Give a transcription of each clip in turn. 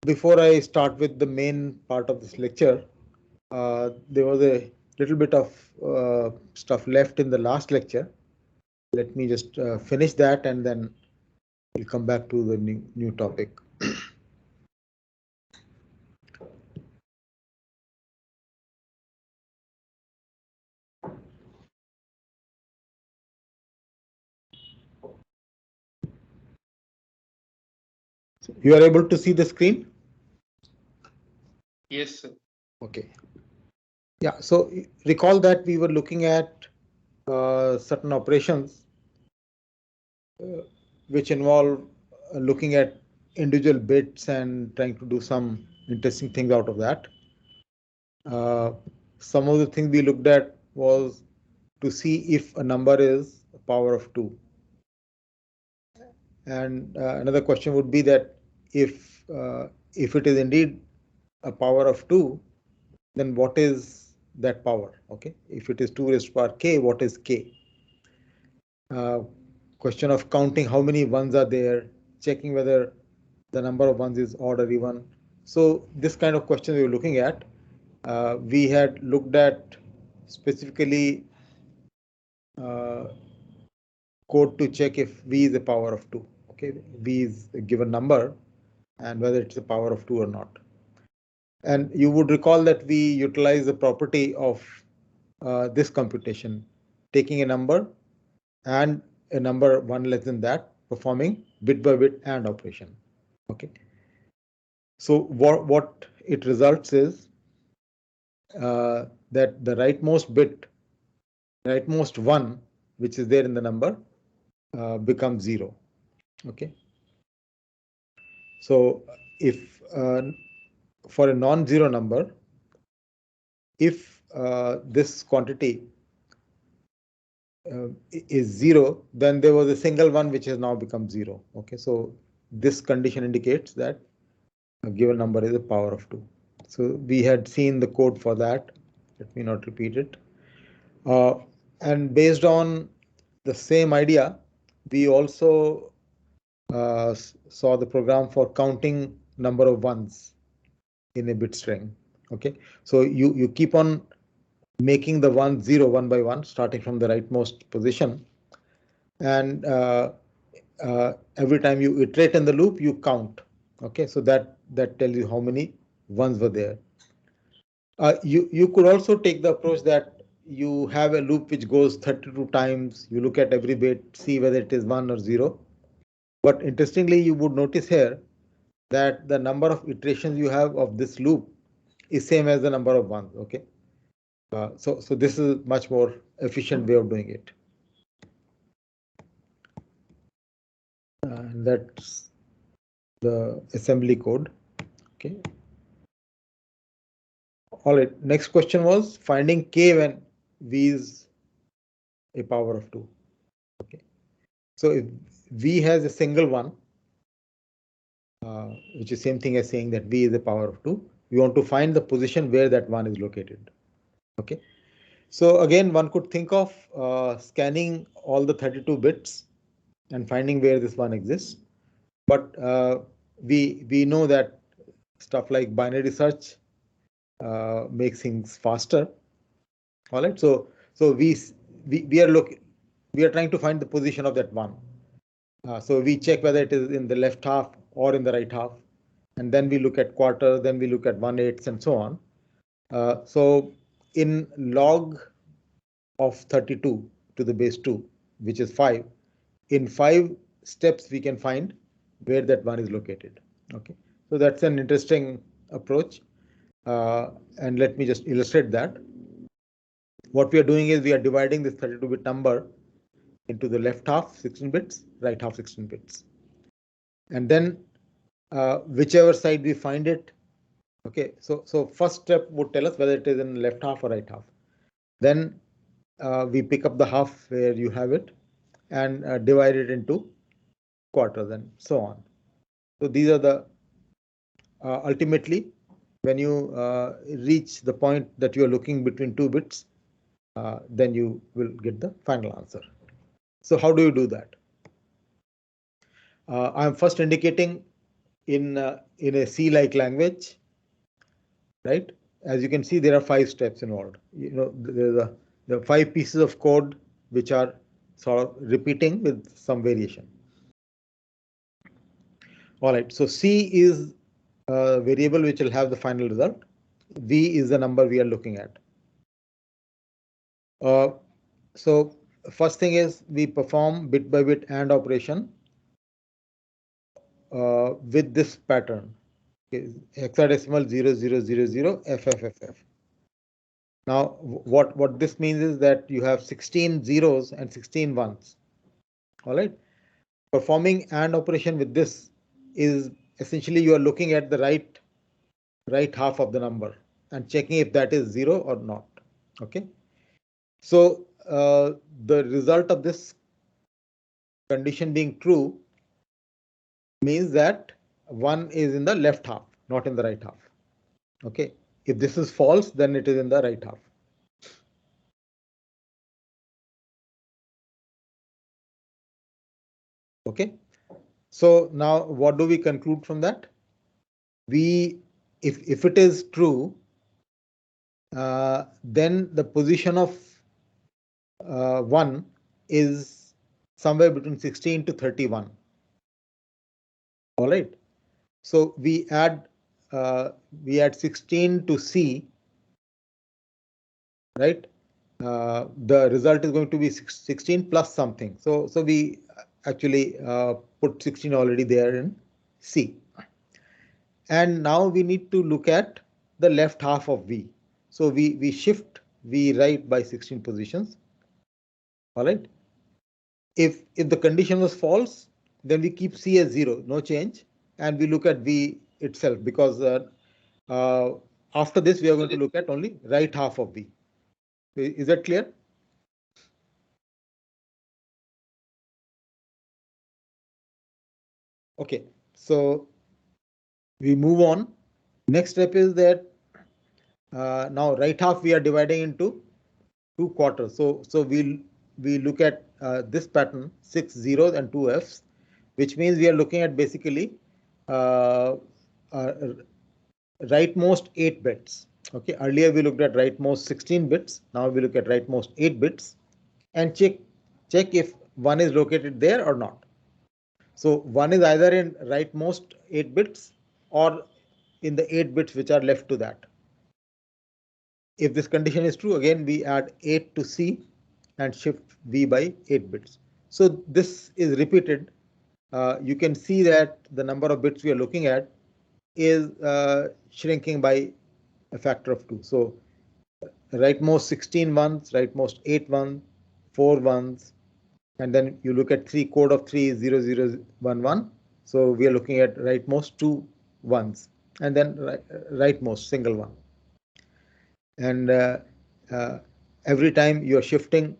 before I start with the main part of this lecture, there was a little bit of stuff left in the last lecture. Let me just finish that and then we'll come back to the new topic. You are able to see the screen? Yes, sir. Okay. Yeah, so recall that we were looking at certain operations which involve looking at individual bits and trying to do some interesting things out of that. Some of the things we looked at was to see if a number is a power of 2. And another question would be that if it is indeed a power of 2, then what is that power? Okay, if it is 2 raised to power k, what is k? Question of counting how many ones are there, checking whether the number of ones is odd or even. So this kind of question we were looking at. We had looked at specifically code to check if v is a power of 2. Okay, v is a given number and whether it's a power of 2 or not. And you would recall that we utilize the property of this computation, taking a number and a number one less than that, performing bit by bit AND operation. Okay. So what it results is that the rightmost bit, rightmost one, which is there in the number, becomes 0. Okay. So if for a non-zero number, if this quantity is 0, then there was a single one which has now become 0. Okay, so this condition indicates that a given number is a power of 2. So we had seen the code for that. Let me not repeat it. And based on the same idea, we also saw the program for counting number of ones in a bit string. Okay, so you keep on making the 1 0 one by one, starting from the rightmost position, and every time you iterate in the loop, you count. Okay, so that tells you how many ones were there. You could also take the approach that you have a loop which goes 32 times. You look at every bit, see whether it is 1 or 0. But interestingly, you would notice here that the number of iterations you have of this loop is same as the number of ones. Okay, so this is much more efficient way of doing it. And that's the assembly code. Okay. All right. Next question was finding k when v is a power of 2. Okay. So if v has a single one, which is same thing as saying that v is a power of 2, we want to find the position where that one is located. Okay. So again, one could think of scanning all the 32 bits and finding where this one exists. But we know that stuff like binary search makes things faster. All right. So we are trying to find the position of that one. So we check whether it is in the left half or in the right half, and then we look at quarter, then we look at 1/8 and so on. So in log of 32 to the base 2, which is 5, in 5 steps we can find where that one is located. Okay, so that's an interesting approach, and let me just illustrate that. What we are doing is we are dividing this 32-bit number into the left half 16 bits, right half 16 bits, and then whichever side we find it. Okay, so first step would tell us whether it is in left half or right half. Then we pick up the half where you have it and divide it into quarters and so on. So these are the ultimately when you reach the point that you are looking between 2 bits, then you will get the final answer. So how do you do that? I'm first indicating in a C-like language, right? As you can see, there are 5 steps involved. There are 5 pieces of code which are sort of repeating with some variation. All right, so C is a variable which will have the final result. V is the number we are looking at. So first thing is we perform bit by bit AND operation with this pattern. Okay, hexadecimal 0000 FFFF. Now what this means is that you have 16 zeros and 16 ones. All right. Performing AND operation with this is essentially you are looking at the right half of the number and checking if that is 0 or not. Okay. So the result of this condition being true means that 1 is in the left half, not in the right half. Okay. If this is false, then it is in the right half. Okay. So now what do we conclude from that? If it is true, then the position of 1 is somewhere between 16 to 31. All right. So we add 16 to C, right? The result is going to be 16 plus something. So we actually put 16 already there in C. And now we need to look at the left half of V. So we shift V right by 16 positions. All right. If the condition was false, then we keep C as 0, no change, and we look at V itself, because after this we are going to look at only right half of V. Is that clear? Okay, so we move on. Next step is that now right half we are dividing into 2 quarters. So we look at this pattern, 6 zeros and 2 Fs, which means we are looking at basically uh, uh, rightmost 8 bits. Okay, earlier we looked at rightmost 16 bits. Now we look at rightmost 8 bits and check if 1 is located there or not. So 1 is either in rightmost 8 bits or in the 8 bits which are left to that. If this condition is true, again we add 8 to C and shift V by 8 bits. So this is repeated. You can see that the number of bits we are looking at is shrinking by a factor of 2. So rightmost 16 ones, rightmost 8 ones, 4 ones, and then you look at 3, code of 3 is 0011. So we are looking at rightmost 2 ones, and then rightmost single one. And every time you are shifting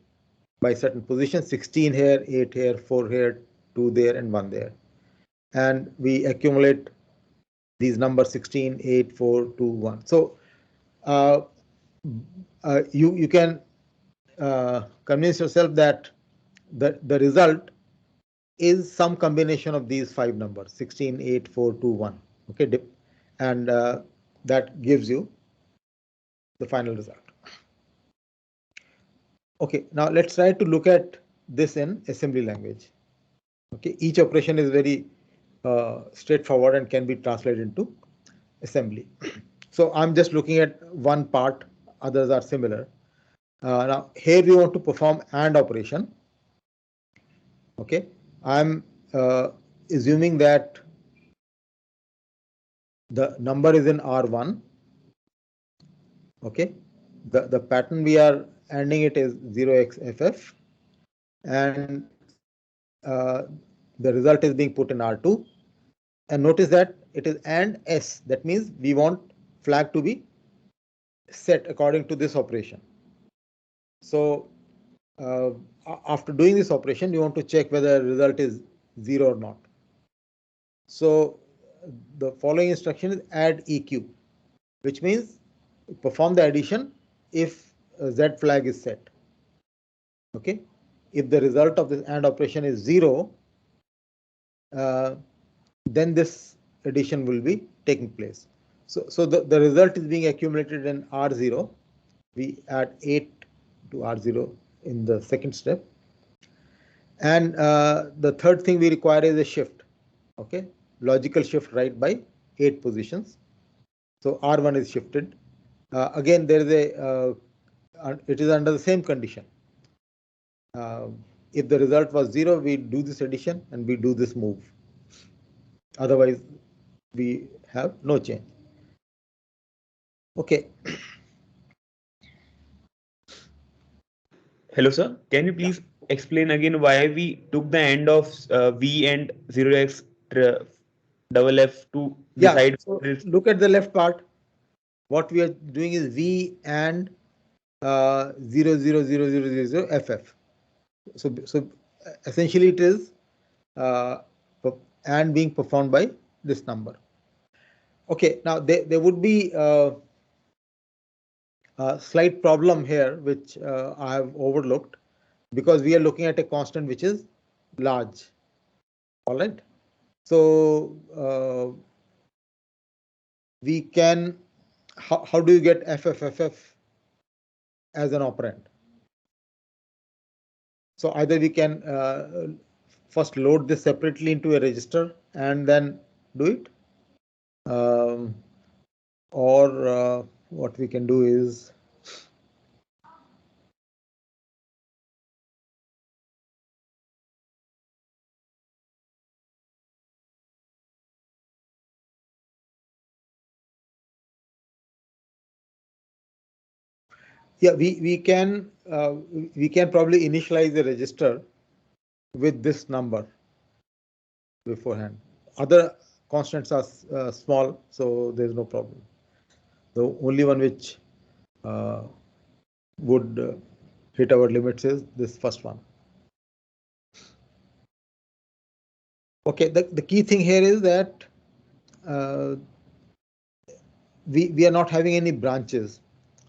by certain positions, 16 here, 8 here, 4 here, 2 there, and 1 there. And we accumulate these numbers 16, 8, 4, 2, 1. So you can convince yourself that the result is some combination of these 5 numbers, 16, 8, 4, 2, 1. Okay, and that gives you the final result. Okay, now let's try to look at this in assembly language. Okay, each operation is very straightforward and can be translated into assembly. So I'm just looking at one part, others are similar. Now here we want to perform AND operation. Okay, I'm assuming that the number is in R1. Okay, the pattern we are ANDing it is 0xFF, and the result is being put in R2. And notice that it is AND S. That means we want flag to be set according to this operation. So after doing this operation, you want to check whether the result is 0 or not. So the following instruction is add EQ, which means perform the addition if Z flag is set. Okay, if the result of this AND operation is 0, then this addition will be taking place. So the result is being accumulated in R0. We add 8 to R0 in the second step. And the third thing we require is a shift. Okay, logical shift right by 8 positions. So R1 is shifted. Again, there is it is under the same condition. If the result was 0, we do this addition and we do this move. Otherwise, we have no change. Okay. Hello, sir. Can you please explain again why we took the end of V and 0x double F to decide? So look at the left part. What we are doing is V and 0, 0, 0, 0, 0, 0, FF. So essentially it is and being performed by this number. Okay, now there would be a slight problem here, which I have overlooked, because we are looking at a constant which is large. All right. So we can, how do you get FFFF as an operand? So either we can first load this separately into a register and then do it, or what we can do is we can probably initialize the register with this number beforehand. Other constants are small, so there's no problem. The only one which would hit our limits is this first one. Okay, the key thing here is that we are not having any branches.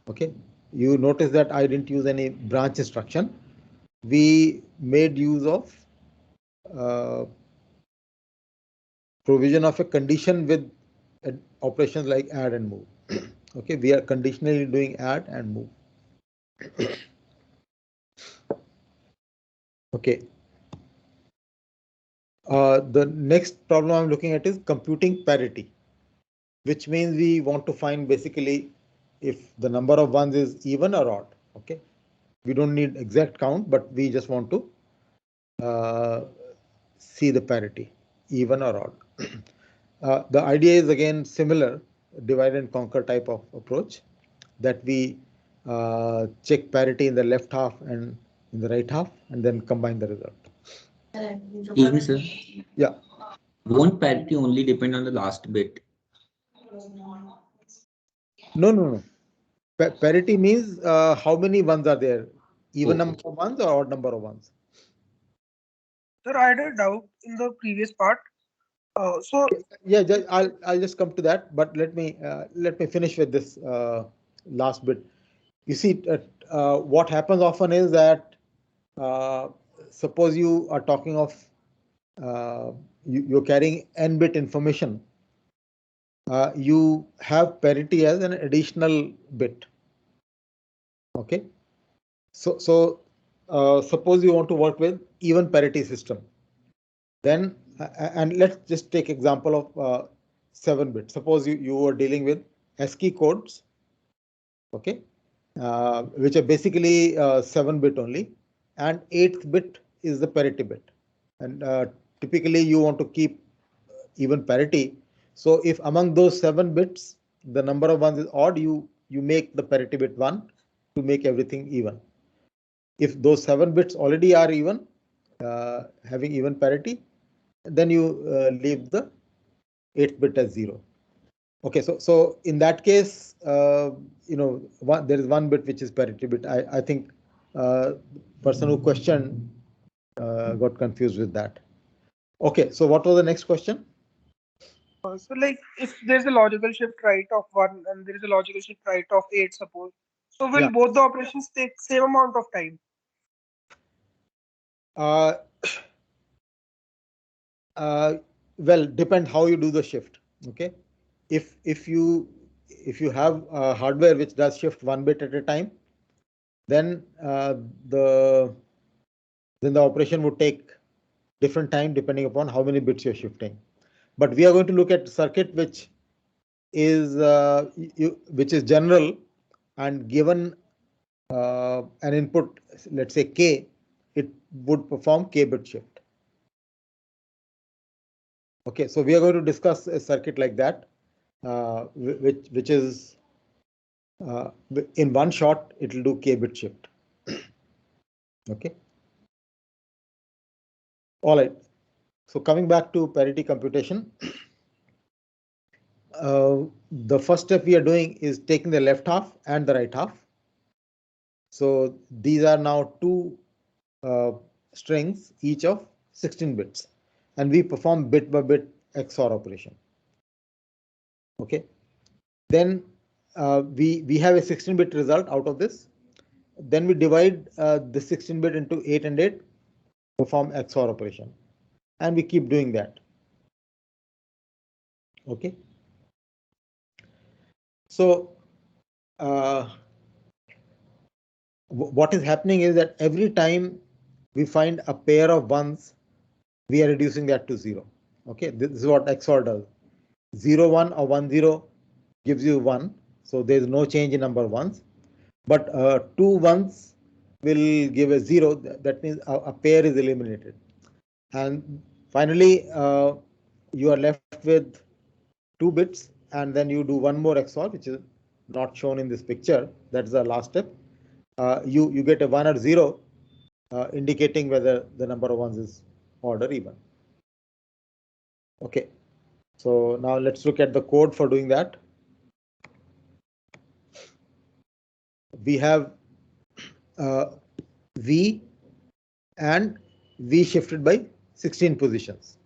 Okay, you notice that I didn't use any branch instruction. We made use of provision of a condition with operations like add and move. Okay, we are conditionally doing add and move. Okay. The next problem I'm looking at is computing parity, which means we want to find basically if the number of ones is even or odd. Okay, we don't need exact count, but we just want to see the parity, even or odd. The idea is again similar, divide and conquer type of approach, that we check parity in the left half and in the right half, and then combine the result. Excuse me, sir. Yeah. Won't parity only depend on the last bit? No. Parity means how many ones are there? Even number of ones or odd number of ones? Sir, I had a doubt in the previous part. Yeah, I'll just come to that, but let me finish with this last bit. You see, what happens often is that suppose you are talking of you're carrying n-bit information. You have parity as an additional bit. Okay, so suppose you want to work with even parity system, then and let's just take example of 7 bit. Suppose you are dealing with ASCII codes, okay, which are basically 7 bit only, and 8th bit is the parity bit, and typically you want to keep even parity. So if among those 7 bits the number of ones is odd, you make the parity bit 1 to make everything even. If those 7 bits already are even, having even parity, then you leave the 8th bit as 0. Okay, so in that case, there is 1 bit which is parity bit. I think person who questioned got confused with that. Okay, so what was the next question? So like if there's a logical shift right of 1 and there is a logical shift right of 8, suppose. So will both the operations take same amount of time? Well, depend how you do the shift. Okay, if you have hardware which does shift 1 bit at a time, then the operation would take different time depending upon how many bits you're shifting. But we are going to look at circuit which is general, and given an input, let's say k, it would perform k bit shift. Okay, so we are going to discuss a circuit like that, which is in one shot it will do k bit shift. Okay. All right. So coming back to parity computation, the first step we are doing is taking the left half and the right half. So these are now two strings, each of 16 bits, and we perform bit by bit XOR operation. Okay. Then we have a 16-bit result out of this. Then we divide the 16-bit into 8 and 8, perform XOR operation, and we keep doing that. Okay. So what is happening is that every time we find a pair of ones, we are reducing that to 0. Okay, this is what XOR does. 0 1 or 1 0 gives you 1, so there is no change in number of ones. But 2 ones will give a 0. That means a pair is eliminated, and finally you are left with 2 bits, and then you do one more XOR, which is not shown in this picture. That's the last step. You get a 1 or 0, indicating whether the number of ones is odd or even. Okay, so now let's look at the code for doing that. We have V and V shifted by 16 positions.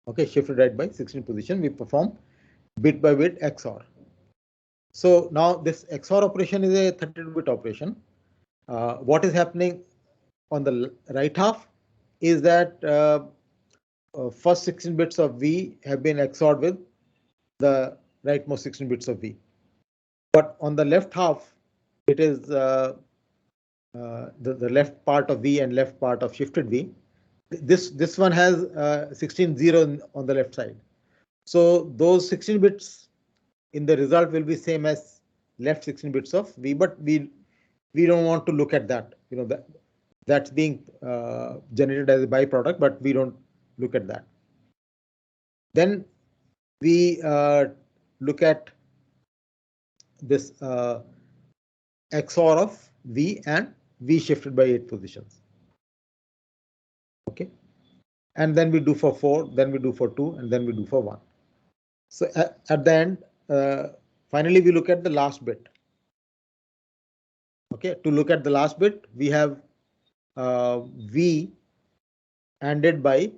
Okay, shifted right by 16 position. We perform bit by bit XOR. So now this XOR operation is a 32-bit operation. What is happening on the right half is that first 16 bits of V have been XORed with the rightmost 16 bits of V. But on the left half, it is the left part of V and left part of shifted V. This one has 16 0 on the left side. So those 16 bits in the result will be same as left 16 bits of V, but we don't want to look at that. You know, that's being generated as a byproduct, but we don't look at that. Then we look at this XOR of V and V shifted by 8 positions. Okay, and then we do for 4, then we do for 2, and then we do for 1. So at the end, finally we look at the last bit. Okay, to look at the last bit, we have V ANDed by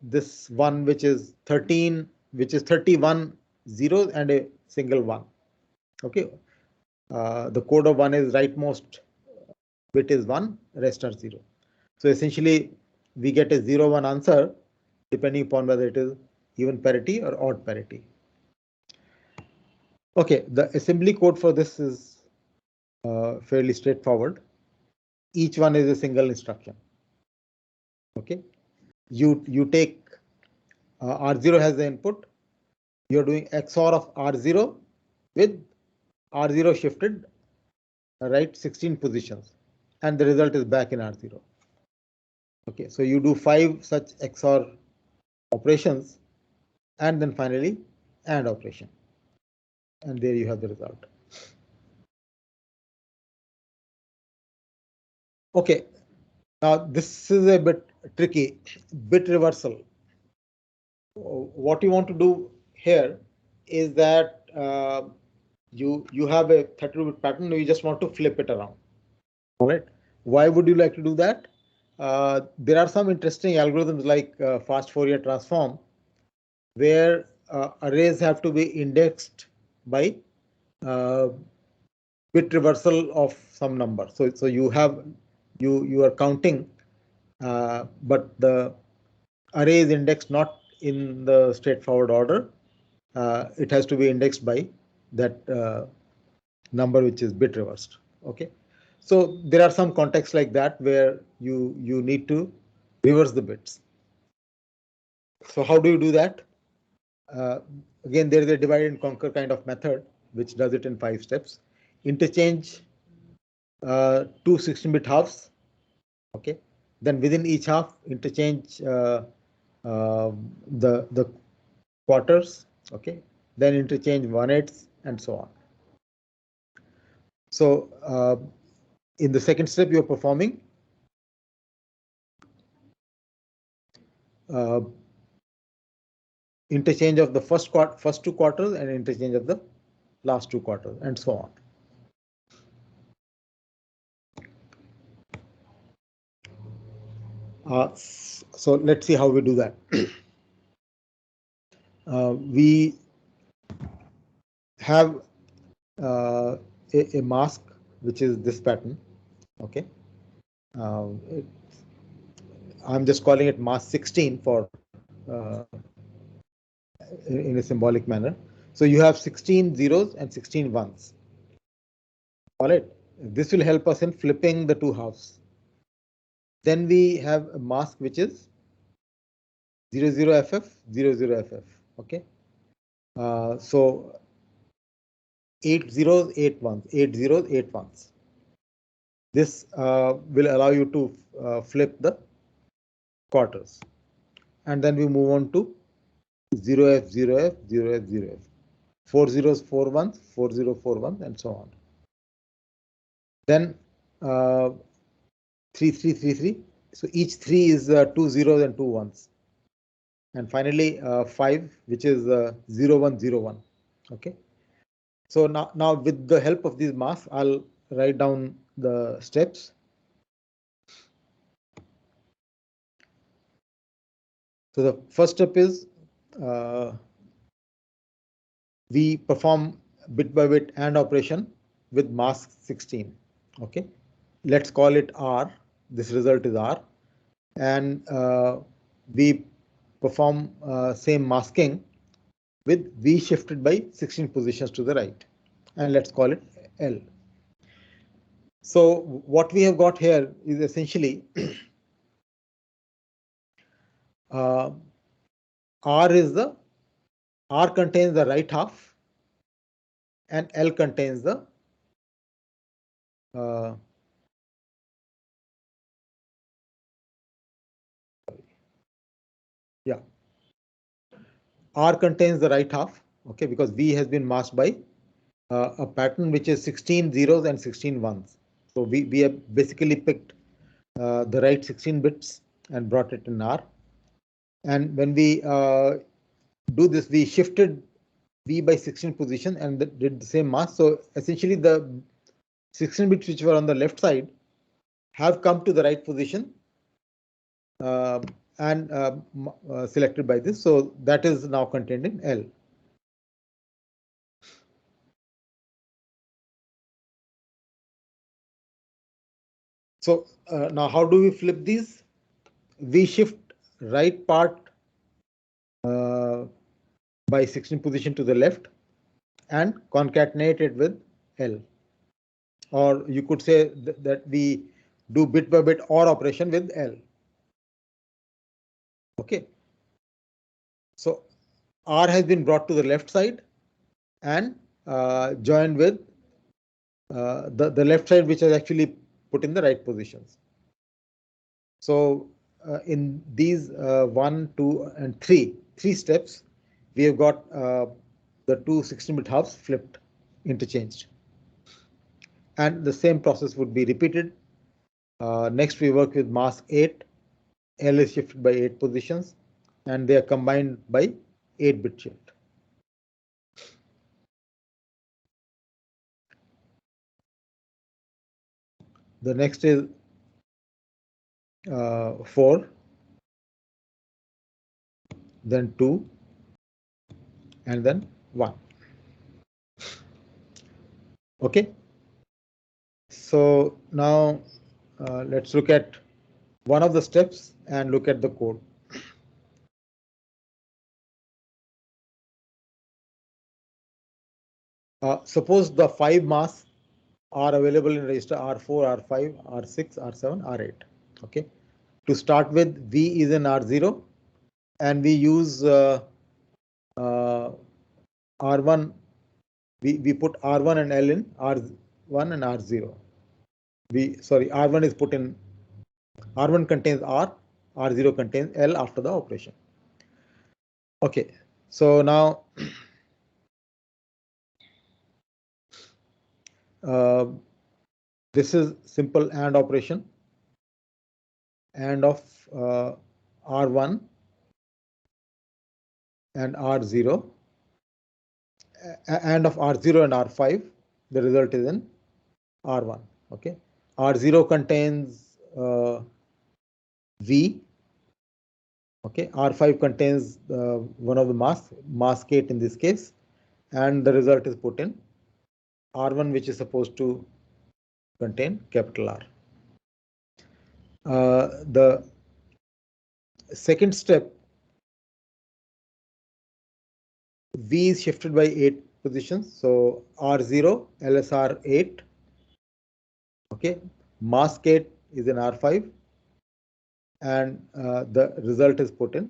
this one, which is 13, which is 31 zeros and a single 1. Okay, the code of 1 is rightmost bit is 1, rest are 0. So essentially we get a 0 1 answer depending upon whether it is even parity or odd parity. Okay, the assembly code for this is fairly straightforward. Each one is a single instruction. Okay, you take R0 has the input. You're doing XOR of R0 with R0 shifted right 16 positions, and the result is back in R0. Okay, so you do 5 such XOR operations, and then finally AND operation, and there you have the result. Okay, now this is a bit tricky, bit reversal. What you want to do here is that you have a 32-bit pattern, you just want to flip it around. All right. Why would you like to do that? There are some interesting algorithms like fast Fourier transform, where arrays have to be indexed by bit reversal of some number. So you are counting, but the array is indexed not in the straightforward order, it has to be indexed by that number which is bit reversed. Okay, so there are some contexts like that where you need to reverse the bits. So how do you do that? Again, there is a divide and conquer kind of method which does it in 5 steps. Interchange two 16-bit halves. Okay, then within each half interchange the quarters. Okay, then interchange 1/8 and so on. So in the second step, you are performing interchange of the first 2 quarters and interchange of the last 2 quarters and so on. So let's see how we do that. We have a mask which is this pattern. Okay, I'm just calling it mask 16 for in a symbolic manner. So you have 16 zeros and 16 ones. All right, this will help us in flipping the 2 halves. Then we have a mask which is 00FF, 00FF. Okay, so 8 zeros, 8 ones, 8 zeros, 8 ones. This will allow you to flip the quarters. And then we move on to 0F, 0F, 0F, 0F. 4 zeros, 4 ones, 4 0, 4 ones, and so on. Then 3 3 3 3. So each 3 is 2 zeros and 2 ones. And finally 5, which is 0 1 0 1. Okay. So now with the help of these masks, I'll write down the steps. So the first step is we perform bit by bit AND operation with mask 16. Okay, let's call it R. This result is R, and we perform same masking with V shifted by 16 positions to the right, and let's call it L. So what we have got here is essentially R contains the right half and L contains the R contains the right half. Okay, because V has been masked by a pattern which is 16 zeros and 16 ones. So we have basically picked the right 16 bits and brought it in R. And when we do this, we shifted V by 16 position and did the same mask. So essentially the 16 bits which were on the left side have come to the right position and selected by this. So that is now contained in L. So now how do we flip these? We shift right part by 16 position to the left and concatenate it with L. Or you could say that we do bit by bit OR operation with L. Okay. So R has been brought to the left side and joined with the left side, which is actually put in the right positions. So in these 1, 2, and 3 steps, we have got the two 16-bit halves flipped, interchanged. And the same process would be repeated. Next, we work with mask 8. L is shifted by 8 positions, and they are combined by 8-bit shift. The next is 4, then 2, and then 1. Okay. So now let's look at one of the steps and look at the code. Suppose the 5 masks are available in register R4, R5, R6, R7, R8. Okay. To start with, V is in R0, and we use R1. We put R1 and L in R1 and R0. R1 is put in, R1 contains R, R0 contains L after the operation. Okay, so now this is simple AND operation, AND of R1 and R0, AND of R0 and R5. The result is in R1. Okay, R0 contains V. Okay, R5 contains one of the mask 8 in this case, and the result is put in R1, which is supposed to contain capital R. The second step, V is shifted by 8 positions, so R0, LSR 8. Okay, mask 8 is in R5, and the result is put in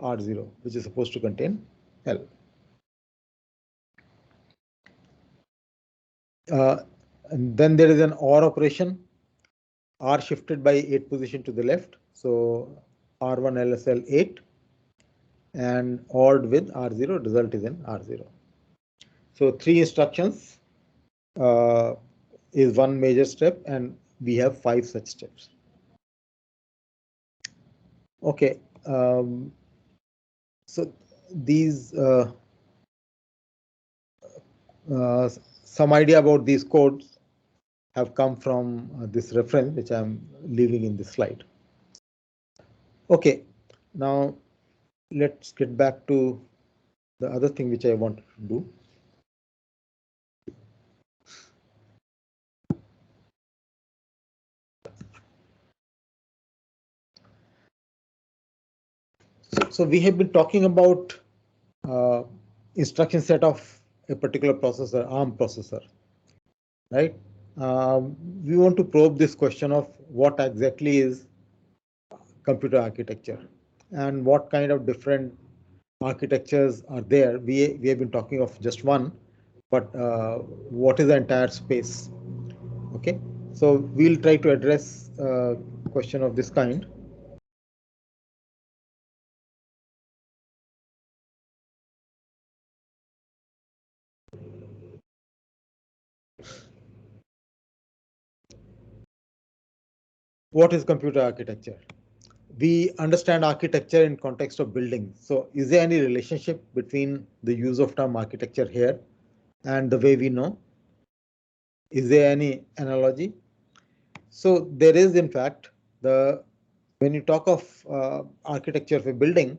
R0, which is supposed to contain L. And then there is an OR operation. R shifted by 8 position to the left, so R1 LSL 8, and ORed with R0, result is in R0. So 3 instructions is one major step, and we have 5 such steps. Okay, so these some idea about these codes have come from this reference, which I'm leaving in this slide. Okay, now let's get back to the other thing which I wanted to do. So we have been talking about instruction set of a particular processor, ARM processor, right? We want to probe this question of what exactly is computer architecture and what kind of different architectures are there. We have been talking of just one, but what is the entire space? Okay, so we'll try to address a question of this kind. What is computer architecture? We understand architecture in context of building. So is there any relationship between the use of term architecture here and the way we know? Is there any analogy? So there is, in fact, when you talk of architecture of a building,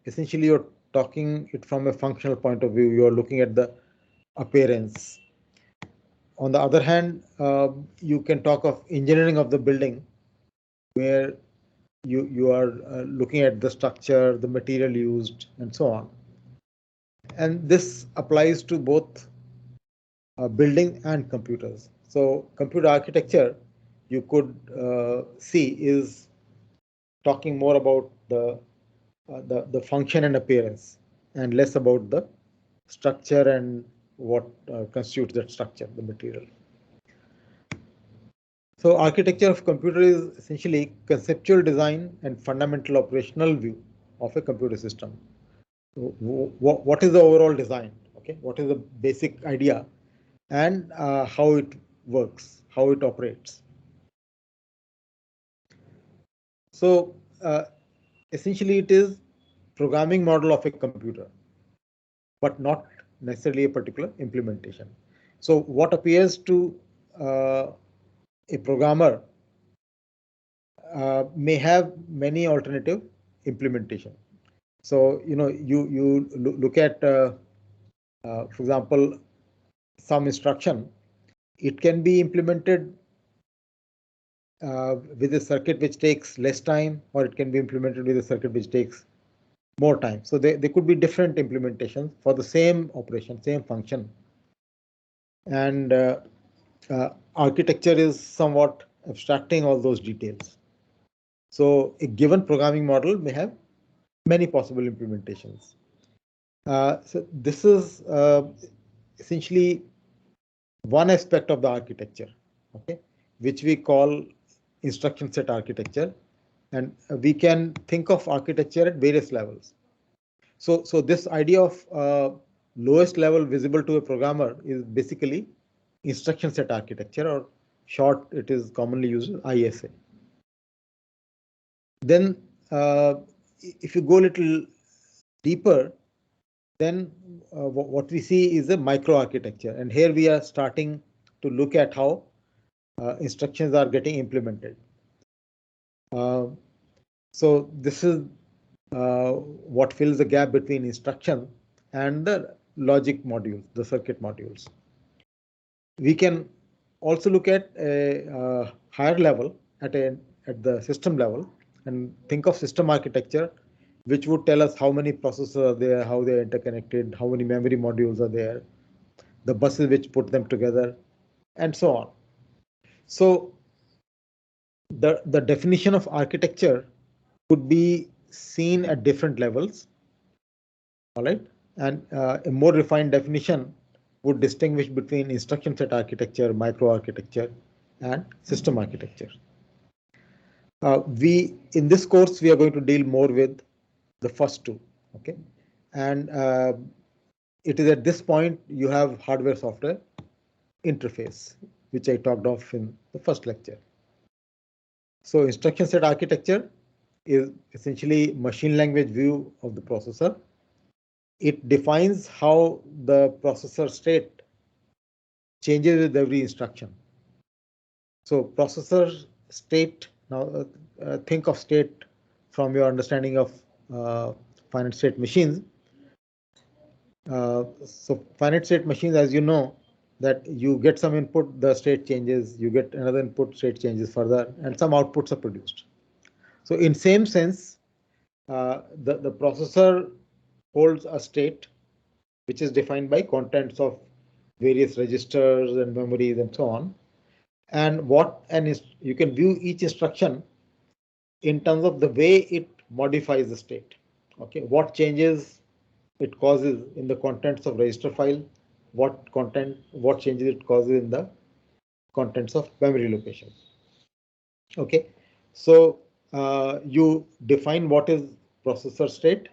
essentially you're talking it from a functional point of view. You're looking at the appearance. On the other hand, you can talk of engineering of the building, where you are looking at the structure, the material used, and so on. And this applies to both building and computers. So computer architecture, you could see, is talking more about the function and appearance, and less about the structure and what constitutes that structure, the material. So architecture of computer is essentially conceptual design and fundamental operational view of a computer system. So what is the overall design? Okay, what is the basic idea, and how it works, how it operates. So essentially it is programming model of a computer, but not necessarily a particular implementation. So what appears to a programmer may have many alternative implementation. So you look at, for example, some instruction. It can be implemented with a circuit which takes less time, or it can be implemented with a circuit which takes more time. So they could be different implementations for the same operation, same function. And architecture is somewhat abstracting all those details. So a given programming model may have many possible implementations. So this is essentially one aspect of the architecture, okay, which we call instruction set architecture. And we can think of architecture at various levels. So this idea of lowest level visible to a programmer is basically instruction set architecture, or short, it is commonly used as ISA. Then if you go a little deeper, then what we see is a microarchitecture. And here we are starting to look at how instructions are getting implemented. So this is what fills the gap between instruction and the logic modules, the circuit modules. We can also look at a higher level at the system level and think of system architecture, which would tell us how many processors are there, how they are interconnected, how many memory modules are there, the buses which put them together, and so on. So the definition of architecture could be seen at different levels. All right. And a more refined definition would distinguish between instruction set architecture, microarchitecture, and system architecture. In this course, we are going to deal more with the first two. Okay. And it is at this point you have hardware software interface, which I talked of in the first lecture. So instruction set architecture is essentially machine language view of the processor. It defines how the processor state changes with every instruction. So processor state, now think of state from your understanding of finite state machines. So finite state machines, as you know, that you get some input, the state changes, you get another input, state changes further, and some outputs are produced. So in same sense, the processor holds a state which is defined by contents of various registers and memories and so on. And you can view each instruction in terms of the way it modifies the state. Okay, what changes it causes in the contents of register file, what changes it causes in the contents of memory location. Okay, so you define what is processor state,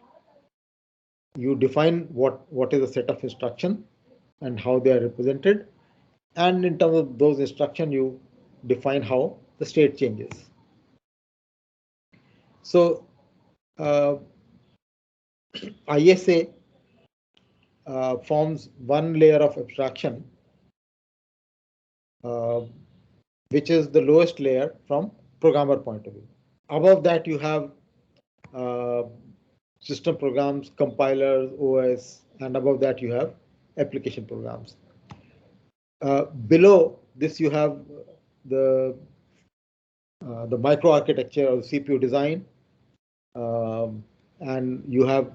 you define what is a set of instruction and how they are represented, and in terms of those instructions you define how the state changes. So ISA forms one layer of abstraction, which is the lowest layer from programmer point of view. Above that you have uh, system programs, compilers, OS, and above that you have application programs. Below this you have the microarchitecture or the CPU design, and you have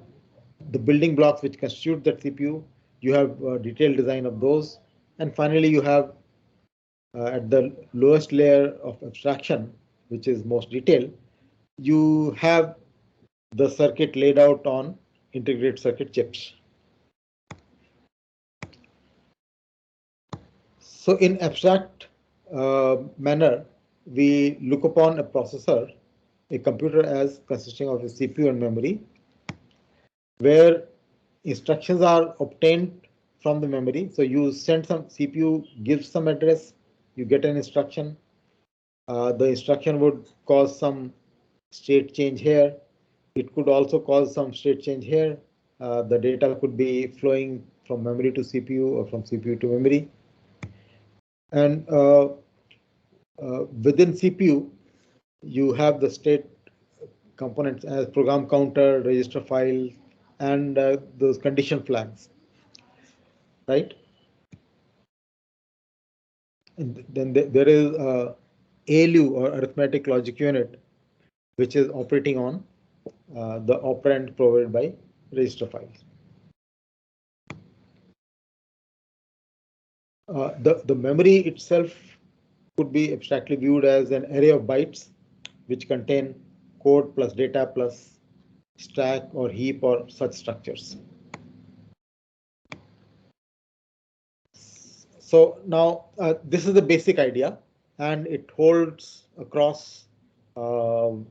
the building blocks which constitute that CPU. You have detailed design of those, and finally you have at the lowest layer of abstraction, which is most detailed, you have the circuit laid out on integrated circuit chips. So in abstract manner, we look upon a processor, a computer, as consisting of a CPU and memory, where instructions are obtained from the memory. So you send some, CPU gives some address, you get an instruction. The instruction would cause some state change here. It could also cause some state change here. The data could be flowing from memory to CPU or from CPU to memory. And within CPU, you have the state components as program counter, register file, and those condition flags, right? And then there is ALU, or arithmetic logic unit, which is operating on the operand provided by register files. The memory itself could be abstractly viewed as an array of bytes which contain code plus data plus stack or heap or such structures. So now this is the basic idea, and it holds across whole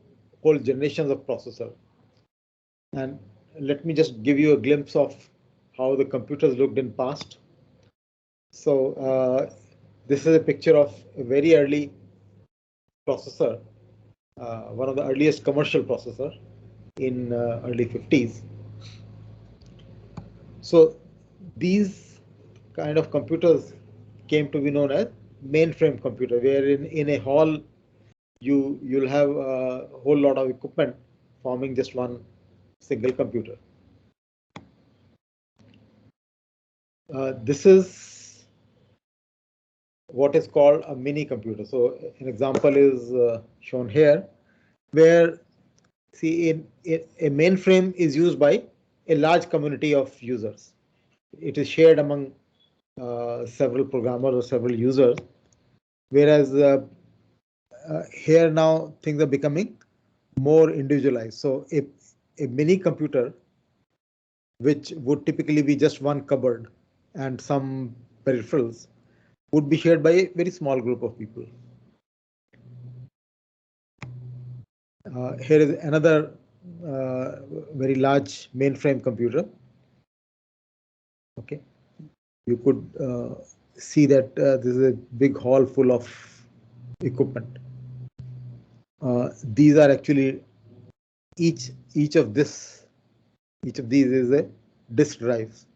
generations of processor. And let me just give you a glimpse of how the computers looked in past. So this is a picture of a very early processor, one of the earliest commercial processor in early 50s. So these kind of computers came to be known as mainframe computer, where in a hall you'll have a whole lot of equipment forming just one single computer. This is what is called a mini computer. So an example is shown here, where see a mainframe is used by a large community of users. It is shared among several programmers or several users, whereas here now things are becoming more individualized. So a mini computer, which would typically be just one cupboard and some peripherals, would be shared by a very small group of people. Here is another very large mainframe computer. Okay, you could see that this is a big hall full of equipment. These are actually each of these is a disk drives,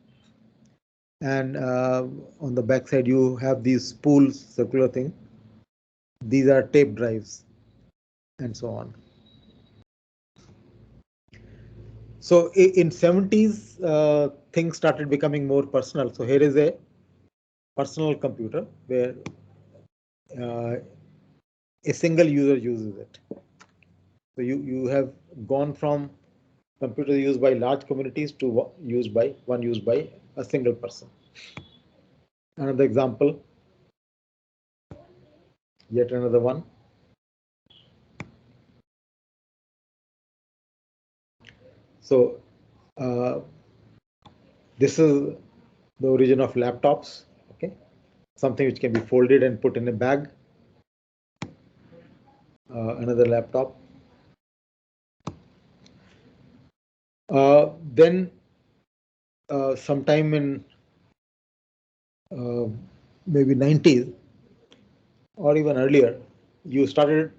and on the back side you have these spools, circular thing. These are tape drives, and so on. So in 70s, things started becoming more personal. So here is a personal computer where a single user uses it. So you have gone from computers used by large communities to used by a single person. Another example, yet another one. So this is the origin of laptops. Okay, something which can be folded and put in a bag. Another laptop. Then sometime in maybe 90s or even earlier, you started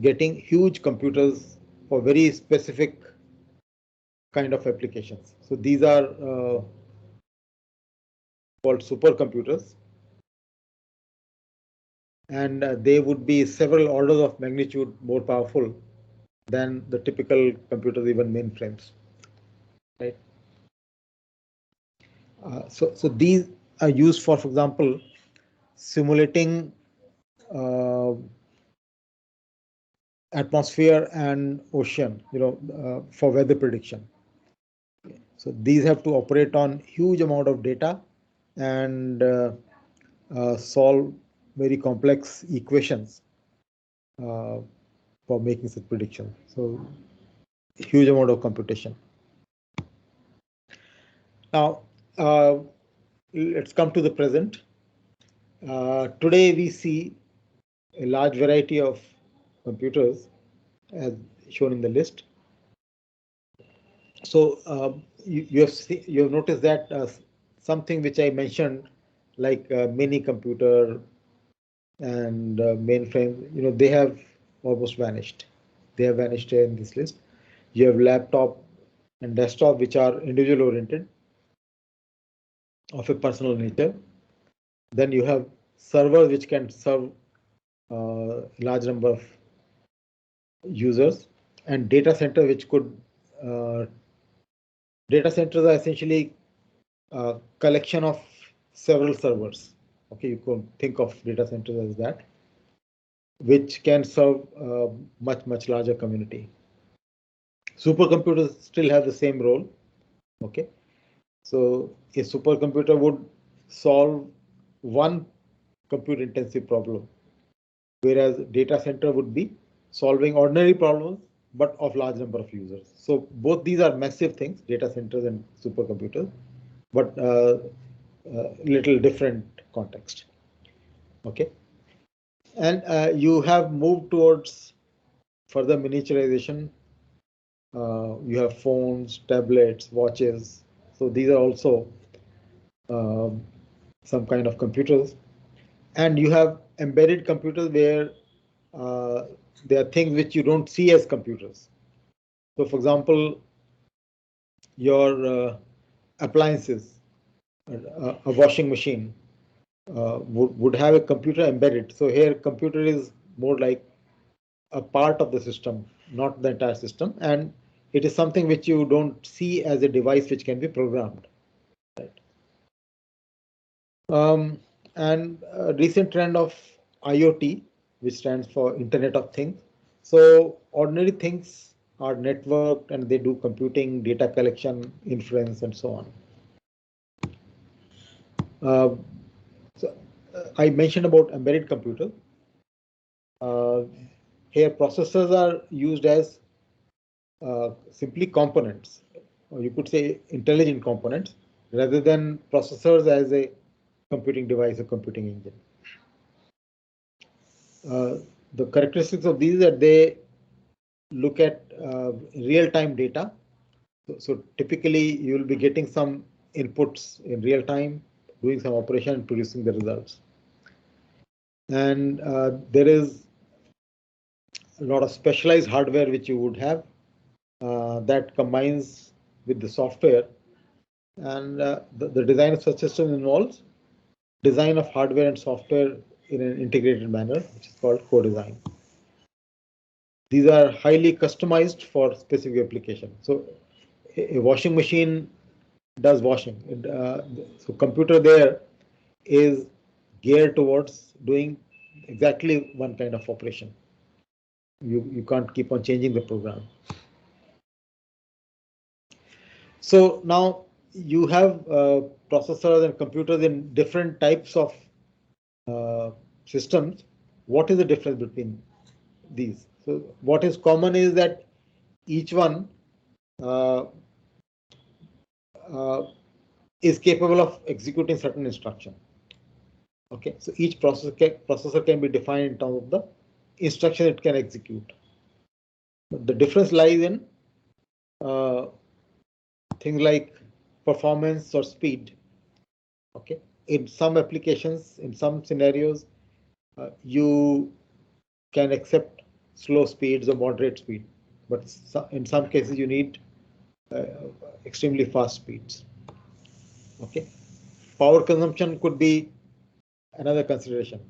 getting huge computers for very specific kind of applications. So these are called supercomputers, and they would be several orders of magnitude more powerful than the typical computers, even mainframes. Right. So these are used for example, simulating atmosphere and ocean, for weather prediction. So these have to operate on huge amount of data and solve very complex equations for making such prediction. So huge amount of computation. Now let's come to the present. Today we see a large variety of computers as shown in the list. So you have noticed that something which I mentioned, like mini computer and mainframe, they have almost vanished. They have vanished in this list. You have laptop and desktop, which are individual oriented, of a personal nature. Then you have servers which can serve large number of users, and data center which could data centers are essentially a collection of several servers. Okay, you could think of data centers as that, which can serve a much larger community. Supercomputers still have the same role. Okay, so a supercomputer would solve one compute-intensive problem, whereas data center would be solving ordinary problems but of large number of users. So both these are massive things, data centers and supercomputers, but little different context. Okay, and you have moved towards further miniaturization. You have phones, tablets, watches. So these are also um, some kind of computers. And you have embedded computers where there are things which you don't see as computers. So for example, your appliances, a washing machine would have a computer embedded. So here computer is more like a part of the system, not the entire system. And it is something which you don't see as a device which can be programmed. Right. And a recent trend of IoT, which stands for Internet of Things. So ordinary things are networked and they do computing, data collection, inference, and so on. I mentioned about embedded computers. Here processors are used as simply components, or you could say intelligent components, rather than processors as a computing device or computing engine. The characteristics of these are they look at real-time data. So typically you will be getting some inputs in real time, doing some operation and producing the results. And there is a lot of specialized hardware which you would have that combines with the software. And the design of such system involves design of hardware and software in an integrated manner, which is called co-design. These are highly customized for specific application. So a washing machine does washing. So computer there is geared towards doing exactly one kind of operation. You can't keep on changing the program. So now you have processors and computers in different types of systems. What is the difference between these? So what is common is that each one uh, uh, is capable of executing certain instruction. Okay, so each processor can be defined in terms of the instruction it can execute. But the difference lies in uh, things like performance or speed. Okay, in some applications, in some scenarios, you can accept slow speeds or moderate speed, but in some cases you need uh, extremely fast speeds. Okay, power consumption could be another consideration.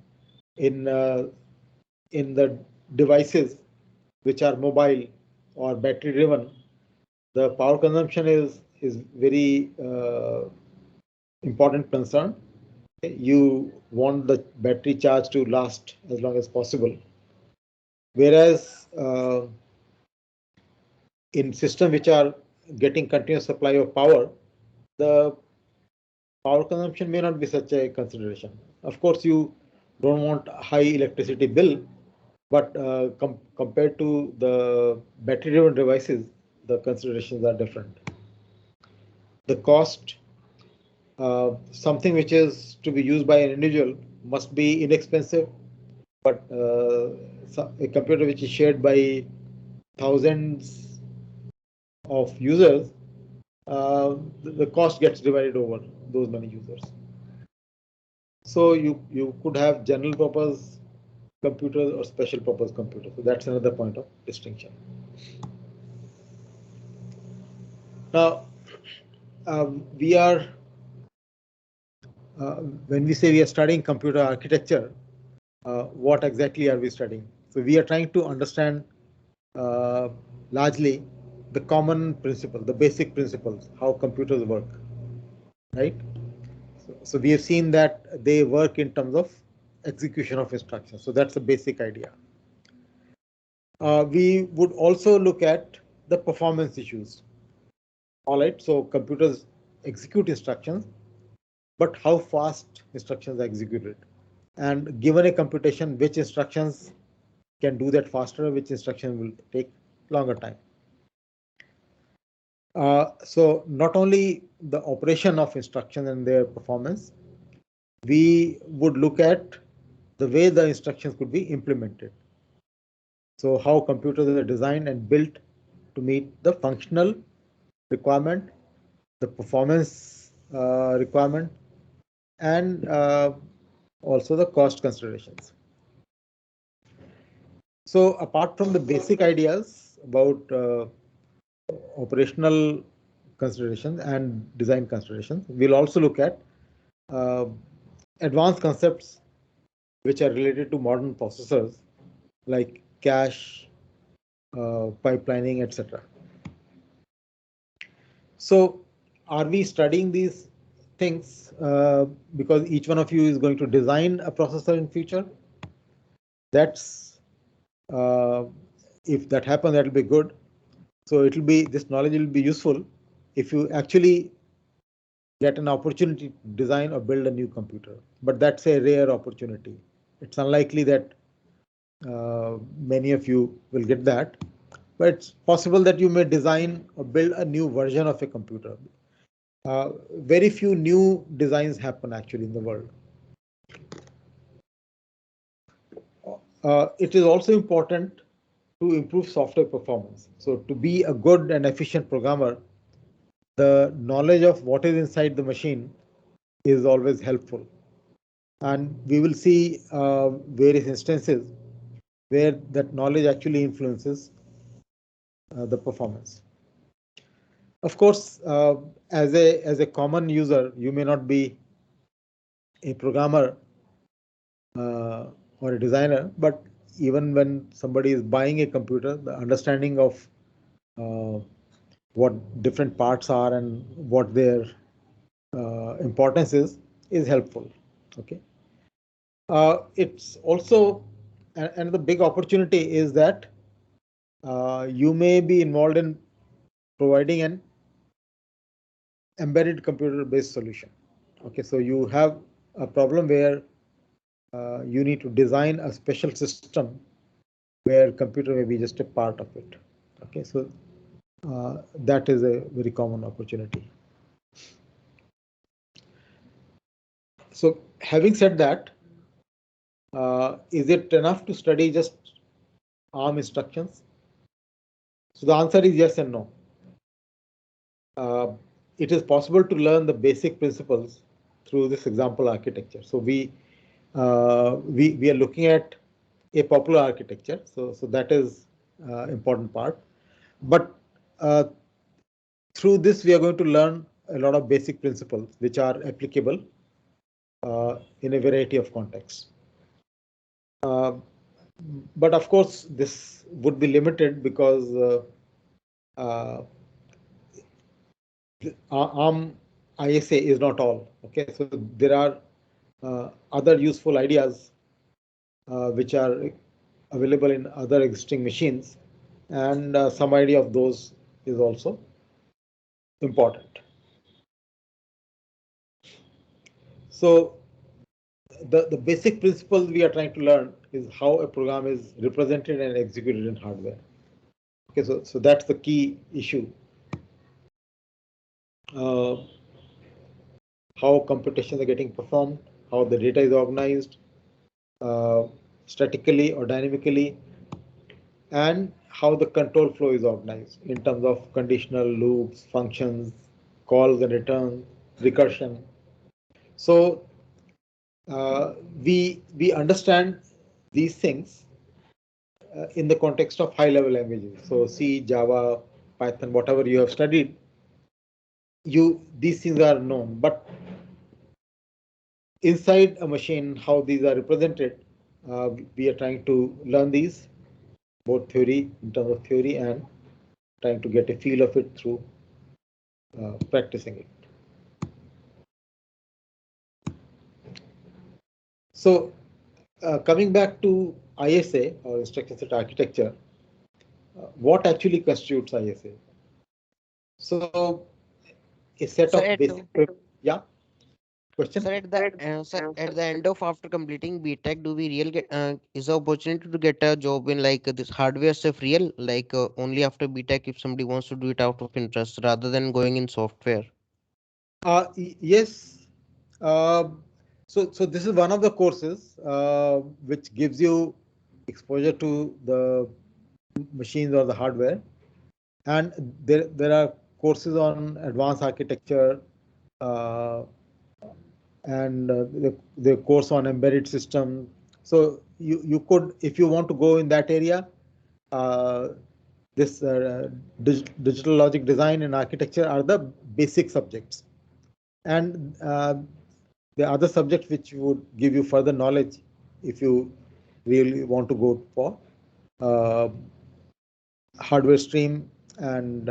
In the devices which are mobile or battery driven, the power consumption is very important concern. You want the battery charge to last as long as possible, whereas in systems which are getting continuous supply of power, the power consumption may not be such a consideration. Of course, you don't want high electricity bill, but compared to the battery-driven devices, the considerations are different. The cost, something which is to be used by an individual must be inexpensive, but a computer which is shared by thousands of users, the cost gets divided over those many users. So you could have general purpose computers or special purpose computers. So that's another point of distinction. Now, we are when we say we are studying computer architecture, what exactly are we studying? So we are trying to understand largely the common principle, the basic principles, how computers work, right? So we have seen that they work in terms of execution of instructions. So that's the basic idea. We would also look at the performance issues. All right, so computers execute instructions, but how fast instructions are executed. And given a computation, which instructions can do that faster, which instruction will take longer time. So not only the operation of instructions and their performance, we would look at the way the instructions could be implemented. So how computers are designed and built to meet the functional requirement, the performance requirement, and also the cost considerations. So apart from the basic ideas about operational considerations and design considerations, we'll also look at uh, advanced concepts which are related to modern processors like cache, pipelining, etc. So are we studying these things because each one of you is going to design a processor in future? That's uh, if that happens, that will be good. So it will be, this knowledge will be useful if you actually get an opportunity to design or build a new computer. But that's a rare opportunity. It's unlikely that many of you will get that. But it's possible that you may design or build a new version of a computer. Very few new designs happen actually in the world. It is also important to improve software performance. So to be a good and efficient programmer, the knowledge of what is inside the machine is always helpful. And we will see various instances where that knowledge actually influences the performance. Of course, as a common user, you may not be a programmer or a designer, but even when somebody is buying a computer, the understanding of what different parts are and what their importance is helpful. Okay. It's also, and the big opportunity is that you may be involved in providing an embedded computer based solution. Okay, so you have a problem where you need to design a special system where computer may be just a part of it. Okay, so that is a very common opportunity. So having said that, is it enough to study just ARM instructions? So the answer is yes and no. It is possible to learn the basic principles through this example architecture. So we are looking at a popular architecture. So that is important part. But through this, we are going to learn a lot of basic principles which are applicable in a variety of contexts. But of course, this would be limited because ARM ISA is not all. Okay, so there are other useful ideas which are available in other existing machines, and some idea of those is also important. So the basic principles we are trying to learn is how a program is represented and executed in hardware. Okay, so that's the key issue. How computations are getting performed, how the data is organized, statically or dynamically, and how the control flow is organized in terms of conditional loops, functions, calls and returns, recursion. So we understand these things in the context of high-level languages. So C, Java, Python, whatever you have studied, these things are known. But inside a machine, how these are represented, we are trying to learn these, both theory, in terms of theory, and trying to get a feel of it through practicing it. So coming back to ISA, or instruction set architecture, what actually constitutes ISA? So a set Sir, of basic, yeah, question. at the end of after completing BTech, do we real get is the opportunity to get a job in like this hardware stuff real? Like only after BTech if somebody wants to do it out of interest rather than going in software. Yes. Uh, so this is one of the courses which gives you exposure to the machines or the hardware, and there are courses on advanced architecture uh, and the course on embedded system. So you could, if you want to go in that area, uh, this digital logic design and architecture are the basic subjects, and the other subject which would give you further knowledge if you really want to go for uh, hardware stream and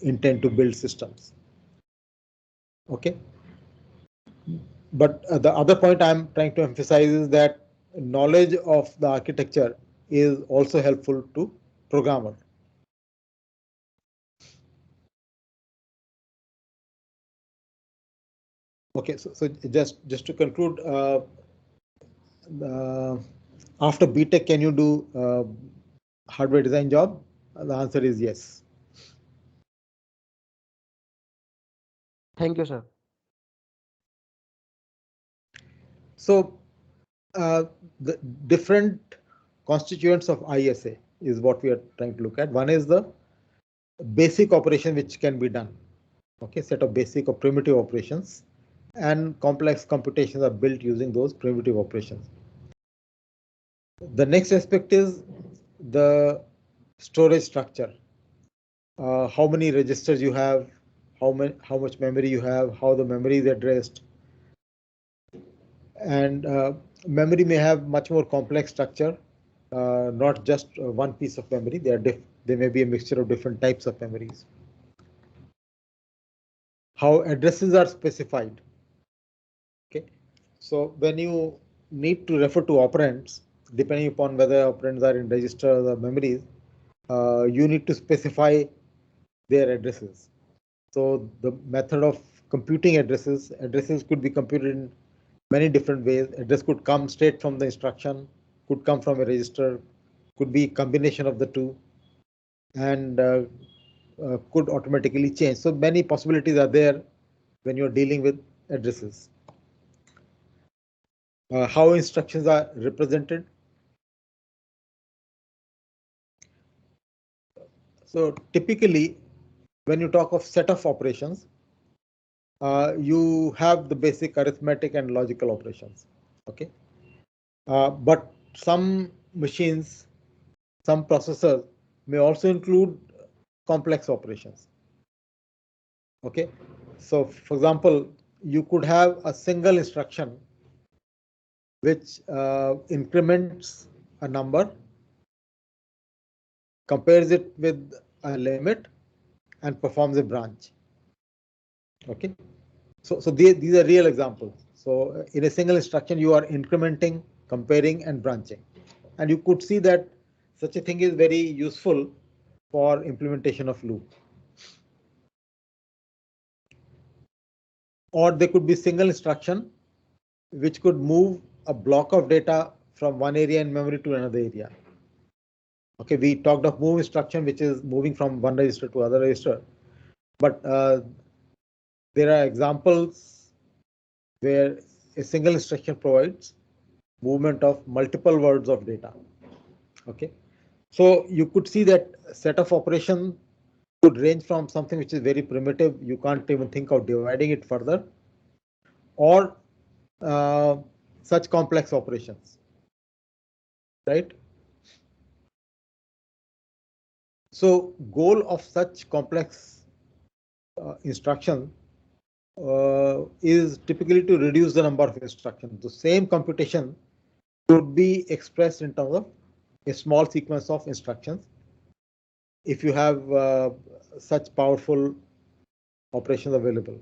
intend to build systems. Okay, but the other point I'm trying to emphasize is that knowledge of the architecture is also helpful to programmer. Okay, so just to conclude, uh, after BTech, can you do hardware design job? The answer is yes. Thank you, sir. So uh, the different constituents of ISA is what we are trying to look at. One is the basic operation which can be done. Okay, set of basic or primitive operations, and complex computations are built using those primitive operations. The next aspect is the storage structure. How many registers you have, how much memory you have, how the memory is addressed, and memory may have much more complex structure, not just one piece of memory. They may be a mixture of different types of memories. How addresses are specified. Okay, so when you need to refer to operands, depending upon whether operands are in registers or memories, you need to specify their addresses. So the method of computing addresses could be computed in many different ways. Address could come straight from the instruction, could come from a register, could be combination of the two, and could automatically change. So many possibilities are there when you're dealing with addresses. How instructions are represented. So typically, when you talk of set of operations, you have the basic arithmetic and logical operations. Okay, but some machines, some processors may also include complex operations. Okay, so for example, you could have a single instruction which increments a number, compares it with a limit, and performs a branch. Okay, so these are real examples. So in a single instruction, you are incrementing, comparing, and branching, and you could see that such a thing is very useful for implementation of loop. Or there could be single instruction which could move a block of data from one area in memory to another area. Okay, we talked of move instruction, which is moving from one register to other register, but there are examples where a single instruction provides movement of multiple words of data. Okay, so you could see that set of operation could range from something which is very primitive, you can't even think of dividing it further, or uh, such complex operations, right? So goal of such complex instruction is typically to reduce the number of instructions. The same computation could be expressed in terms of a small sequence of instructions if you have such powerful operations available.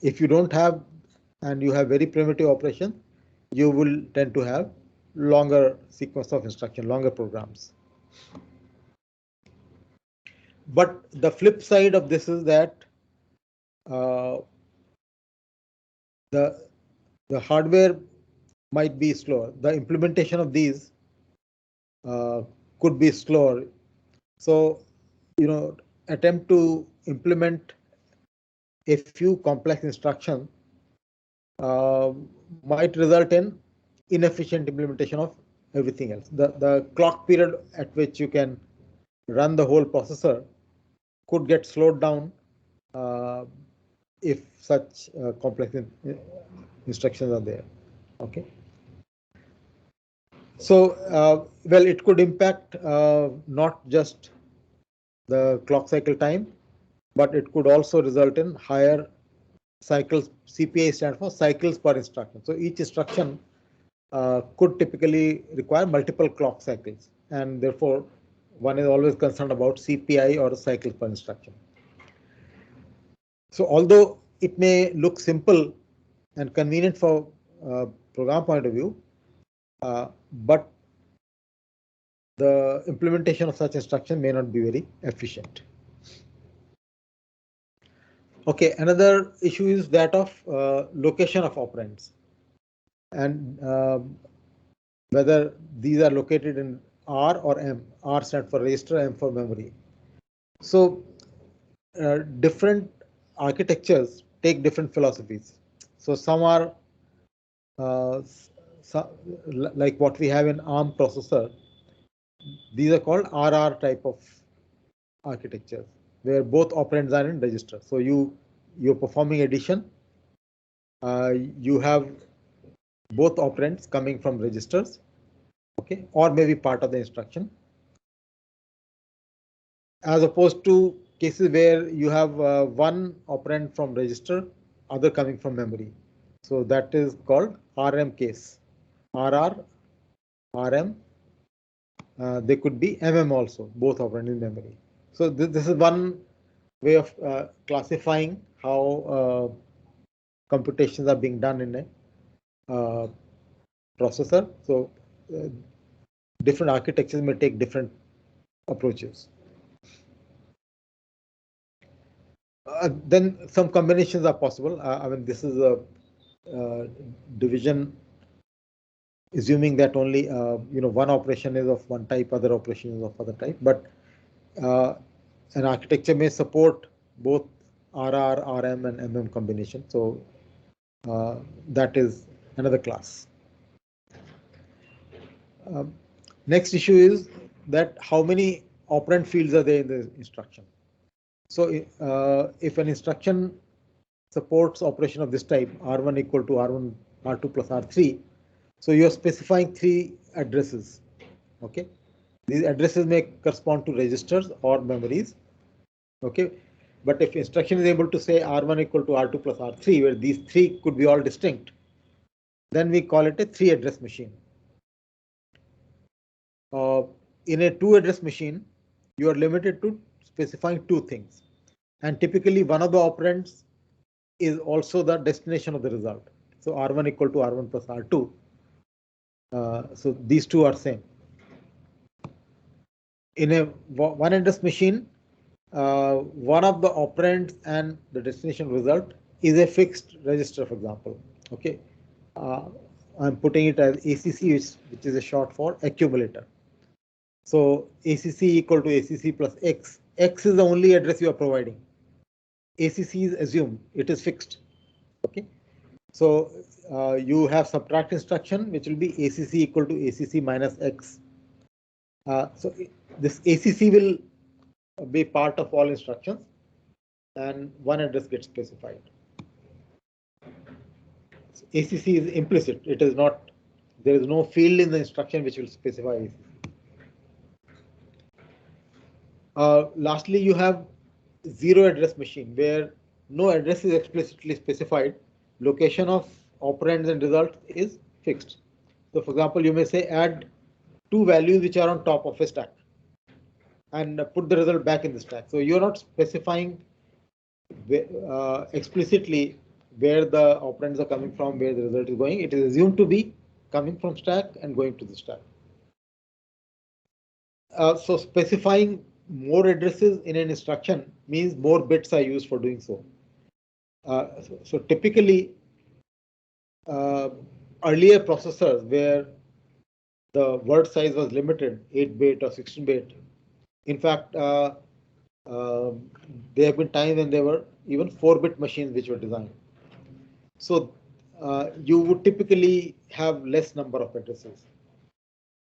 If you don't have, and you have very primitive operation, you will tend to have longer sequence of instruction, longer programs. But the flip side of this is that uh, the hardware might be slower. The implementation of these could be slower. So, attempt to implement a few complex instructions uh, might result in inefficient implementation of everything else. The clock period at which you can run the whole processor could get slowed down uh, if such complex instructions are there. Okay. So, well, it could impact not just the clock cycle time, but it could also result in higher cycles. CPI stands for cycles per instruction. So each instruction could typically require multiple clock cycles, and therefore one is always concerned about CPI or cycles per instruction. So although it may look simple and convenient for program point of view, but the implementation of such instruction may not be very efficient. Okay, another issue is that of location of operands, and whether these are located in R or M. R stands for register, M for memory. So different architectures take different philosophies. So some are uh, like what we have in ARM processor. These are called RR type of architectures, where both operands are in register. So you're performing addition. You have both operands coming from registers, okay, or maybe part of the instruction, as opposed to cases where you have one operand from register, other coming from memory. So that is called RM case. RR, RM. They could be MM also, both operand in memory. So this is one way of classifying how computations are being done in a processor. So different architectures may take different approaches. Then some combinations are possible. I mean, this is a division assuming that only one operation is of one type, other operation is of other type. But an architecture may support both RR, RM, and MM combination. So that is another class. Next issue is that how many operand fields are there in the instruction. So if an instruction supports operation of this type, R1 equal to R1, R2 plus R3, so you are specifying 3 addresses. Okay, these addresses may correspond to registers or memories. Okay, but if instruction is able to say R1 equal to R2 plus R3, where these 3 could be all distinct, then we call it a 3-address machine. In a 2-address machine, you are limited to specifying 2 things, and typically one of the operands is also the destination of the result. So R1 equal to R1 plus R2. So these two are same. In a 1-address machine, one of the operands and the destination result is a fixed register, for example. Okay, I'm putting it as ACC, which is a short for accumulator. So ACC equal to ACC plus X. X is the only address you are providing. ACC is assumed, it is fixed. Okay, so you have subtract instruction, which will be ACC equal to ACC minus X. So this ACC will be part of all instructions, and one address gets specified. So ACC is implicit. It is not. There is no field in the instruction which will specify ACC. Lastly, you have 0-address machine, where no address is explicitly specified. Location of operands and results is fixed. So for example, you may say add 2 values which are on top of a stack and put the result back in the stack. So you're not specifying explicitly where the operands are coming from, where the result is going. It is assumed to be coming from stack and going to the stack. So specifying more addresses in an instruction means more bits are used for doing so. So typically, uh, earlier processors where the word size was limited, 8-bit or 16-bit. In fact, uh, there have been times when there were even 4-bit machines which were designed. So you would typically have less number of addresses.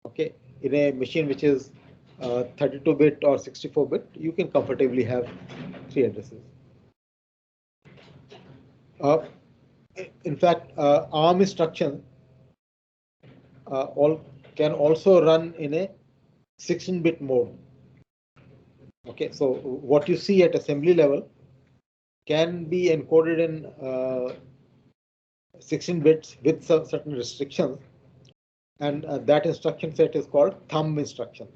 Okay, in a machine which is 32-bit or 64-bit, you can comfortably have 3 addresses. Uh, in fact, ARM instructions all can also run in a 16-bit mode. Okay, so what you see at assembly level can be encoded in 16 bits with some certain restrictions, and that instruction set is called thumb instruction.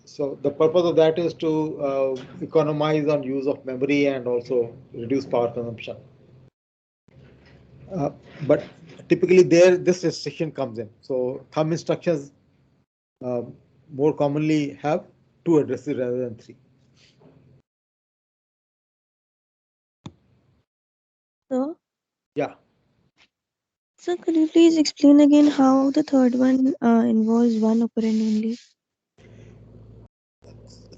So the purpose of that is to economize on use of memory and also reduce power consumption. But typically there this restriction comes in. So thumb instructions uh, more commonly have 2 addresses rather than 3. So, Yeah. so could you please explain again how the third one involves one operand only?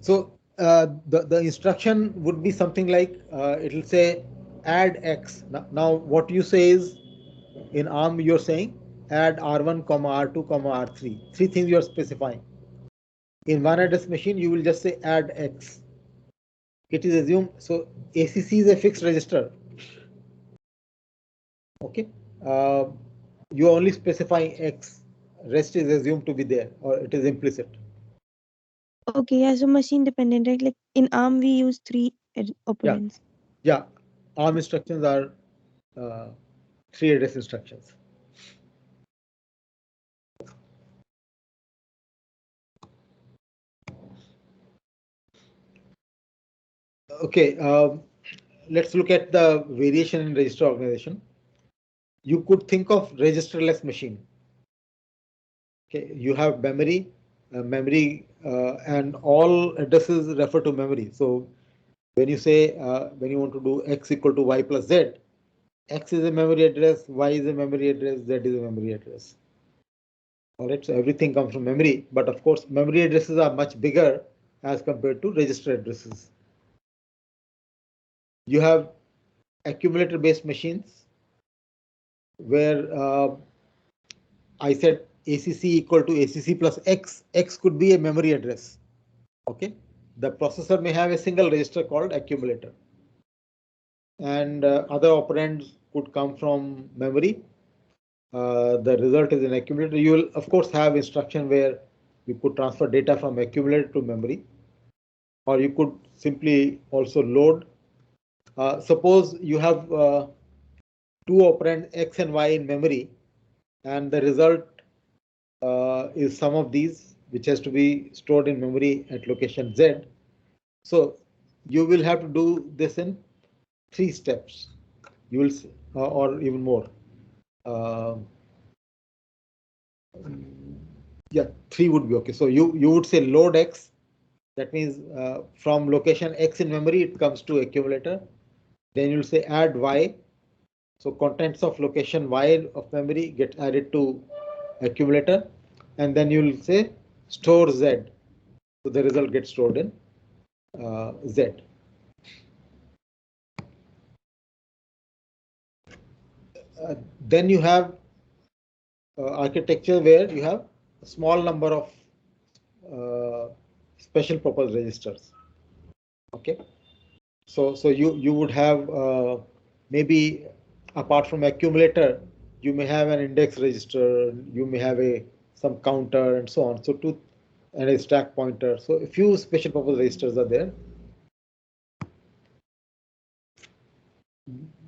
So the instruction would be something like it will say add x. Now what you say is in ARM you're saying add R1, R2, R3. 3 things you are specifying. In one address machine you will just say add x. It is assumed, so ACC is a fixed register. Okay, uh, you are only specifying x. Rest is assumed to be there or it is implicit. Okay, yeah, so machine dependent, right? Like in ARM, we use three Yeah, operands. yeah. ARM instructions are uh, 3 address instructions. Okay, let's look at the variation in register organization. You could think of registerless machine. Okay, you have and all addresses refer to memory. So when you say when you want to do x equal to y plus z, x is a memory address, y is a memory address, z is a memory address. All right, so everything comes from memory, but of course memory addresses are much bigger as compared to register addresses. You have accumulator based machines where I said ACC equal to ACC plus X. X could be a memory address. Okay, the processor may have a single register called accumulator, and other operands could come from memory. The result is an accumulator. You will of course have instruction where you could transfer data from accumulator to memory, or you could simply also load. Suppose you have 2 operands X and Y in memory, and the result is some of these which has to be stored in memory at location Z. So you will have to do this in 3 steps. You will, or even more. Uh, yeah, 3 would be okay. So you would say load X. That means from location X in memory, it comes to accumulator. Then you'll say add Y. So contents of location Y of memory get added to accumulator. And then you'll say store Z. So the result gets stored in Z. Then you have architecture where you have a small number of special purpose registers. Okay, so you would have maybe apart from accumulator, you may have an index register, you may have a some counter and so on. So to and a stack pointer. So a few special purpose registers are there.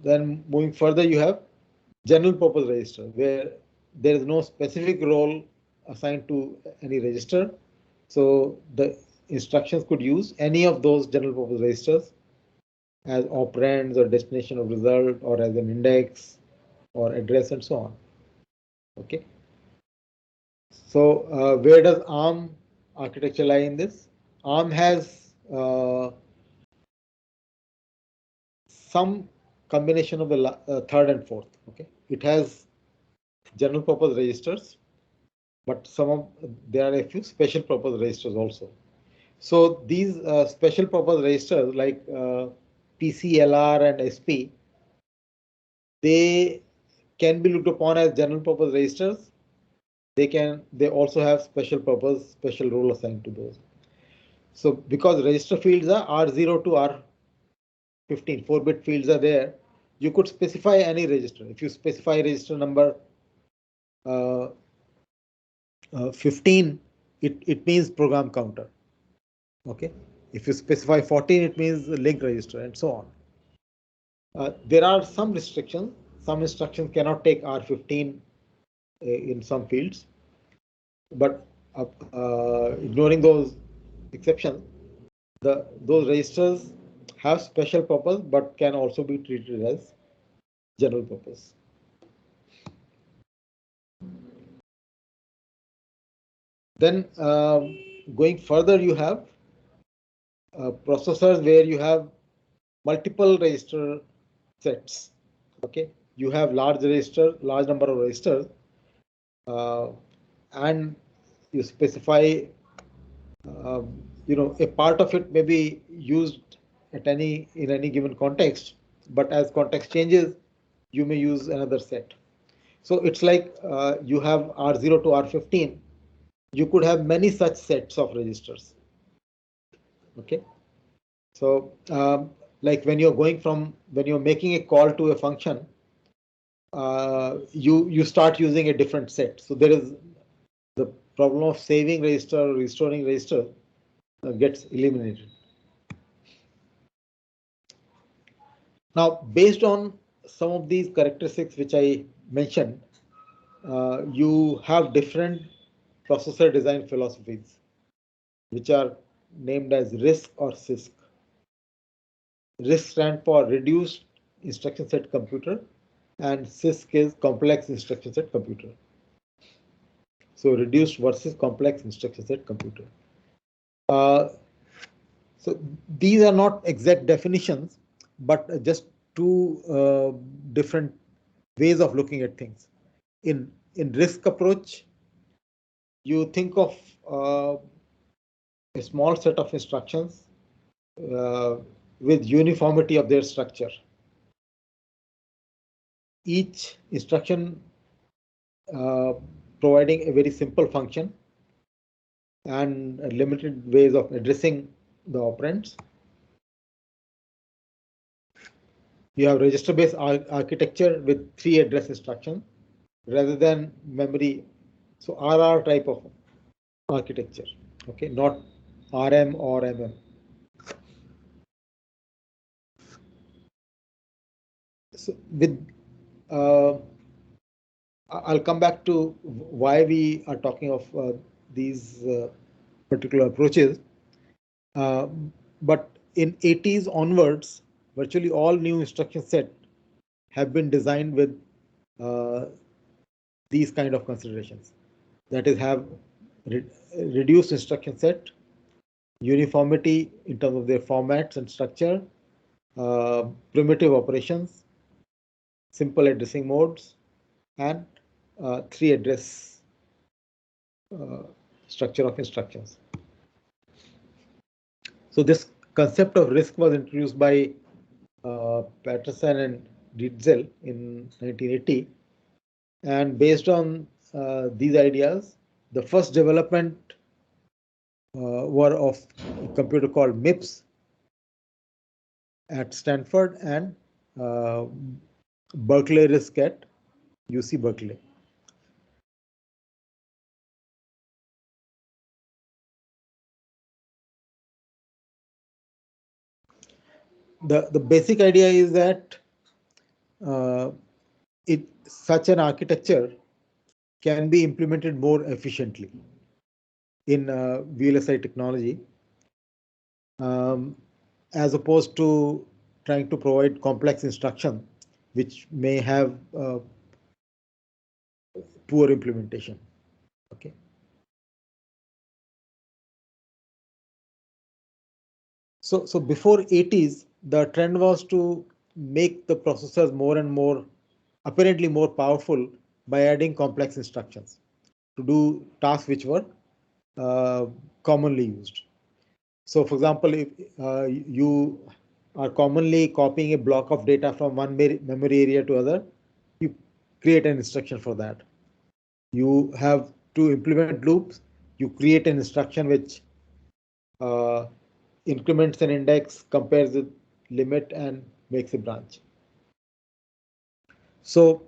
Then moving further, you have general purpose register where there is no specific role assigned to any register. So the instructions could use any of those general purpose registers as operands or destination of result or as an index or address and so on. Okay. So where does ARM architecture lie in this. ARM has some combination of the third and fourth. Okay, it has general purpose registers, but there are a few special purpose registers also. So these special purpose registers like PC, LR, and SP, they can be looked upon as general purpose registers. They also have special purpose, special role assigned to those. So because register fields are R0 to R15, 4-bit fields are there, you could specify any register. If you specify register number 15, it means program counter. Okay. If you specify 14, it means link register, and so on. There are some restrictions. Some instructions cannot take R15 in some fields, but ignoring those exceptions, those registers have special purpose but can also be treated as general purpose. Then going further, you have processors where you have multiple register sets. Okay, you have large number of registers, and you specify, a part of it may be used in any given context, but as context changes, you may use another set. So it's like you have R0 to R15. You could have many such sets of registers. Okay. So like when you're making a call to a function, you start using a different set. So there is the problem of saving register or restoring register gets eliminated. Now, based on some of these characteristics which I mentioned, you have different processor design philosophies, which are named as RISC or CISC. RISC stands for Reduced Instruction Set Computer, and CISC is Complex Instruction Set Computer. So reduced versus complex instruction set computer. So these are not exact definitions, but just two different ways of looking at things. In RISC approach, you think of a small set of instructions with uniformity of their structure. Each instruction providing a very simple function and limited ways of addressing the operands. You have register-based architecture with 3 address instructions rather than memory. So RR type of architecture, okay, not RM or MM. So I'll come back to why we are talking of these particular approaches. But in 80s onwards, virtually all new instruction set have been designed with these kind of considerations. That is, have reduced instruction set, uniformity in terms of their formats and structure, primitive operations, simple addressing modes, and 3 address structure of instructions. So this concept of RISC was introduced by Patterson and Dietzel in 1980, and based on these ideas, the first development were of a computer called MIPS at Stanford and Berkeley RISC at UC Berkeley. The basic idea is that such an architecture can be implemented more efficiently in VLSI technology, as opposed to trying to provide complex instruction, which may have poor implementation. Okay. So before 80s, the trend was to make the processors more and more apparently more powerful by adding complex instructions to do tasks which were uh, commonly used. So, for example, if you are commonly copying a block of data from one memory area to other, you create an instruction for that. You have to implement loops. You create an instruction which uh, increments an index, compares the limit, and makes a branch. So,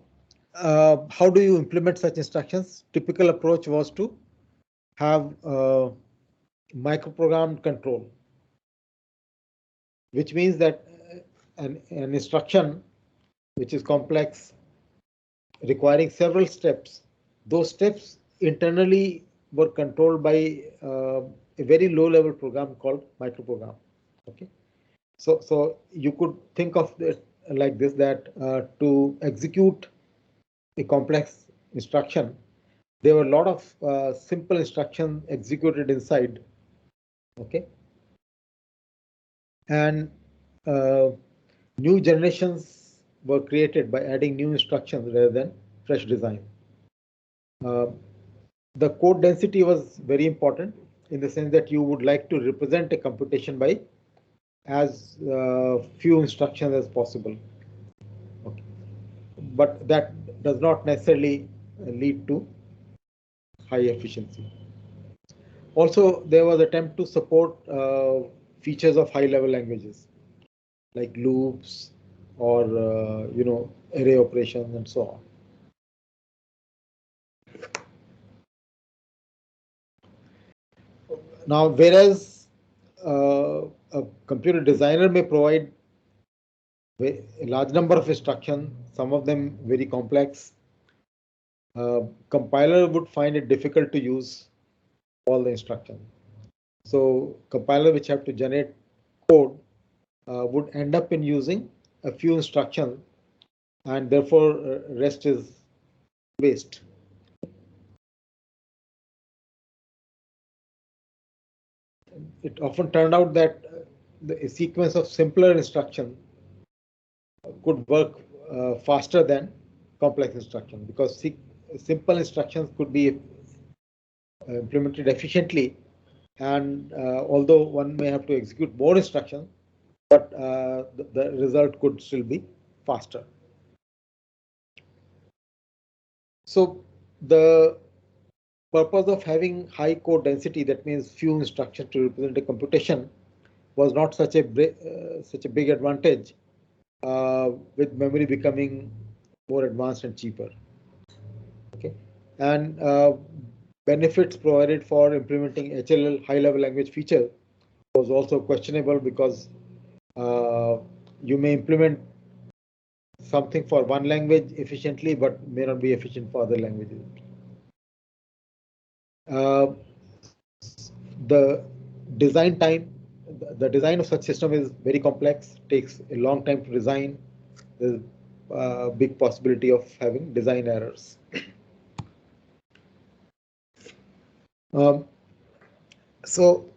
how do you implement such instructions? Typical approach was to have microprogrammed control, which means that an instruction which is complex, requiring several steps, those steps internally were controlled by a very low level program called microprogram. Okay, so you could think of it like this, that to execute a complex instruction, there were a lot of simple instructions executed inside. Okay, and uh, new generations were created by adding new instructions rather than fresh design. Uh, the code density was very important in the sense that you would like to represent a computation by as few instructions as possible. Okay. But that does not necessarily lead to high efficiency. Also, there was attempt to support features of high-level languages like loops or array operations and so on. Now, whereas a computer designer may provide a large number of instructions, some of them very complex, compiler would find it difficult to use all the instructions. So compiler which have to generate code would end up in using a few instructions, and therefore rest is waste. It often turned out that the sequence of simpler instructions could work faster than complex instructions, because simple instructions could be implemented efficiently, and although one may have to execute more instructions, but the result could still be faster. So the purpose of having high code density, that means few instructions to represent a computation, was not such a big advantage, with memory becoming more advanced and cheaper. Okay, and benefits provided for implementing HLL, high level language feature, was also questionable, because uh, you may implement something for one language efficiently but may not be efficient for other languages. Uh, the design time, the design of such system is very complex, takes a long time to design. There's a big possibility of having design errors. Um, so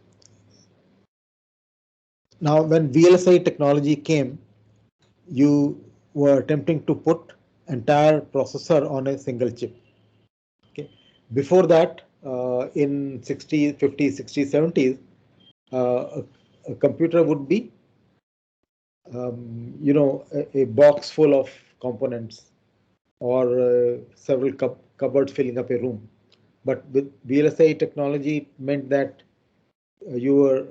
now when VLSI technology came, you were attempting to put entire processor on a single chip. Okay. Before that, in 60s, 50s, 60s, 70s, a computer would be, a box full of components, or several cupboards filling up a room. But with VLSI technology, it meant that you were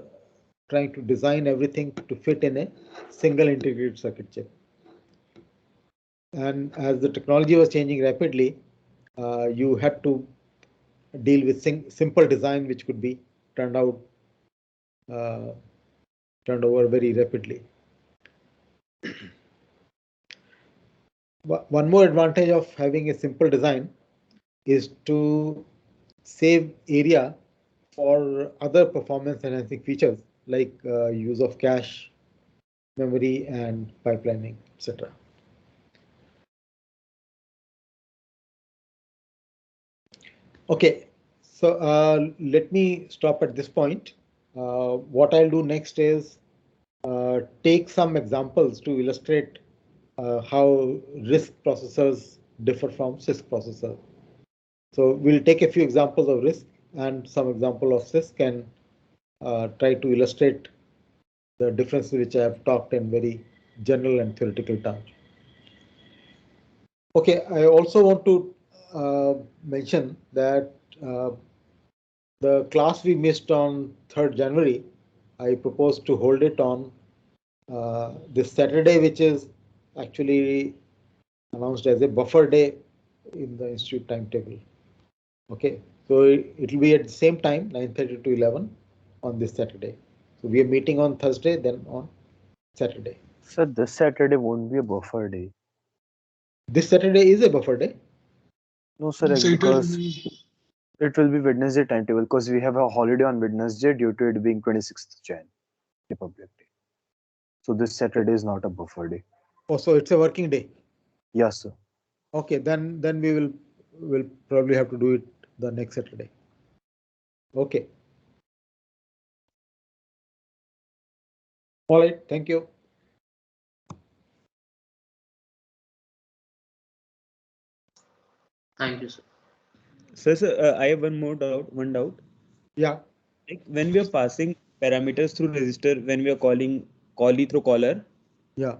trying to design everything to fit in a single integrated circuit chip. And as the technology was changing rapidly, you had to deal with simple design, which could be turned out uh, turned over very rapidly. One more advantage of having a simple design is to save area for other performance enhancing features like use of cache, memory, and pipelining, etc. Okay, so let me stop at this point. What I'll do next is take some examples to illustrate how RISC processors differ from CISC processors. So we'll take a few examples of RISC and some example of CISC and try to illustrate the differences which I have talked in very general and theoretical terms. Okay, I also want to mention that the class we missed on 3rd January, I propose to hold it on this Saturday, which is actually announced as a buffer day in the institute timetable. Okay, so it will be at the same time, 9:30 to 11 on this Saturday. So we are meeting on Thursday, then on Saturday. Sir, this Saturday won't be a buffer day. This Saturday is a buffer day. No, sir, So it will because be it will be Wednesday timetable because we have a holiday on Wednesday due to it being 26th Jan, Republic Day. So this Saturday is not a buffer day. Oh, so it's a working day. Yes, sir. Okay, then we'll probably have to do it the next Saturday. Okay. All right. Thank you. Thank you, sir. Sir, I have one doubt. Yeah. Like when we are passing parameters through register, when we are calling callee through caller, Yeah.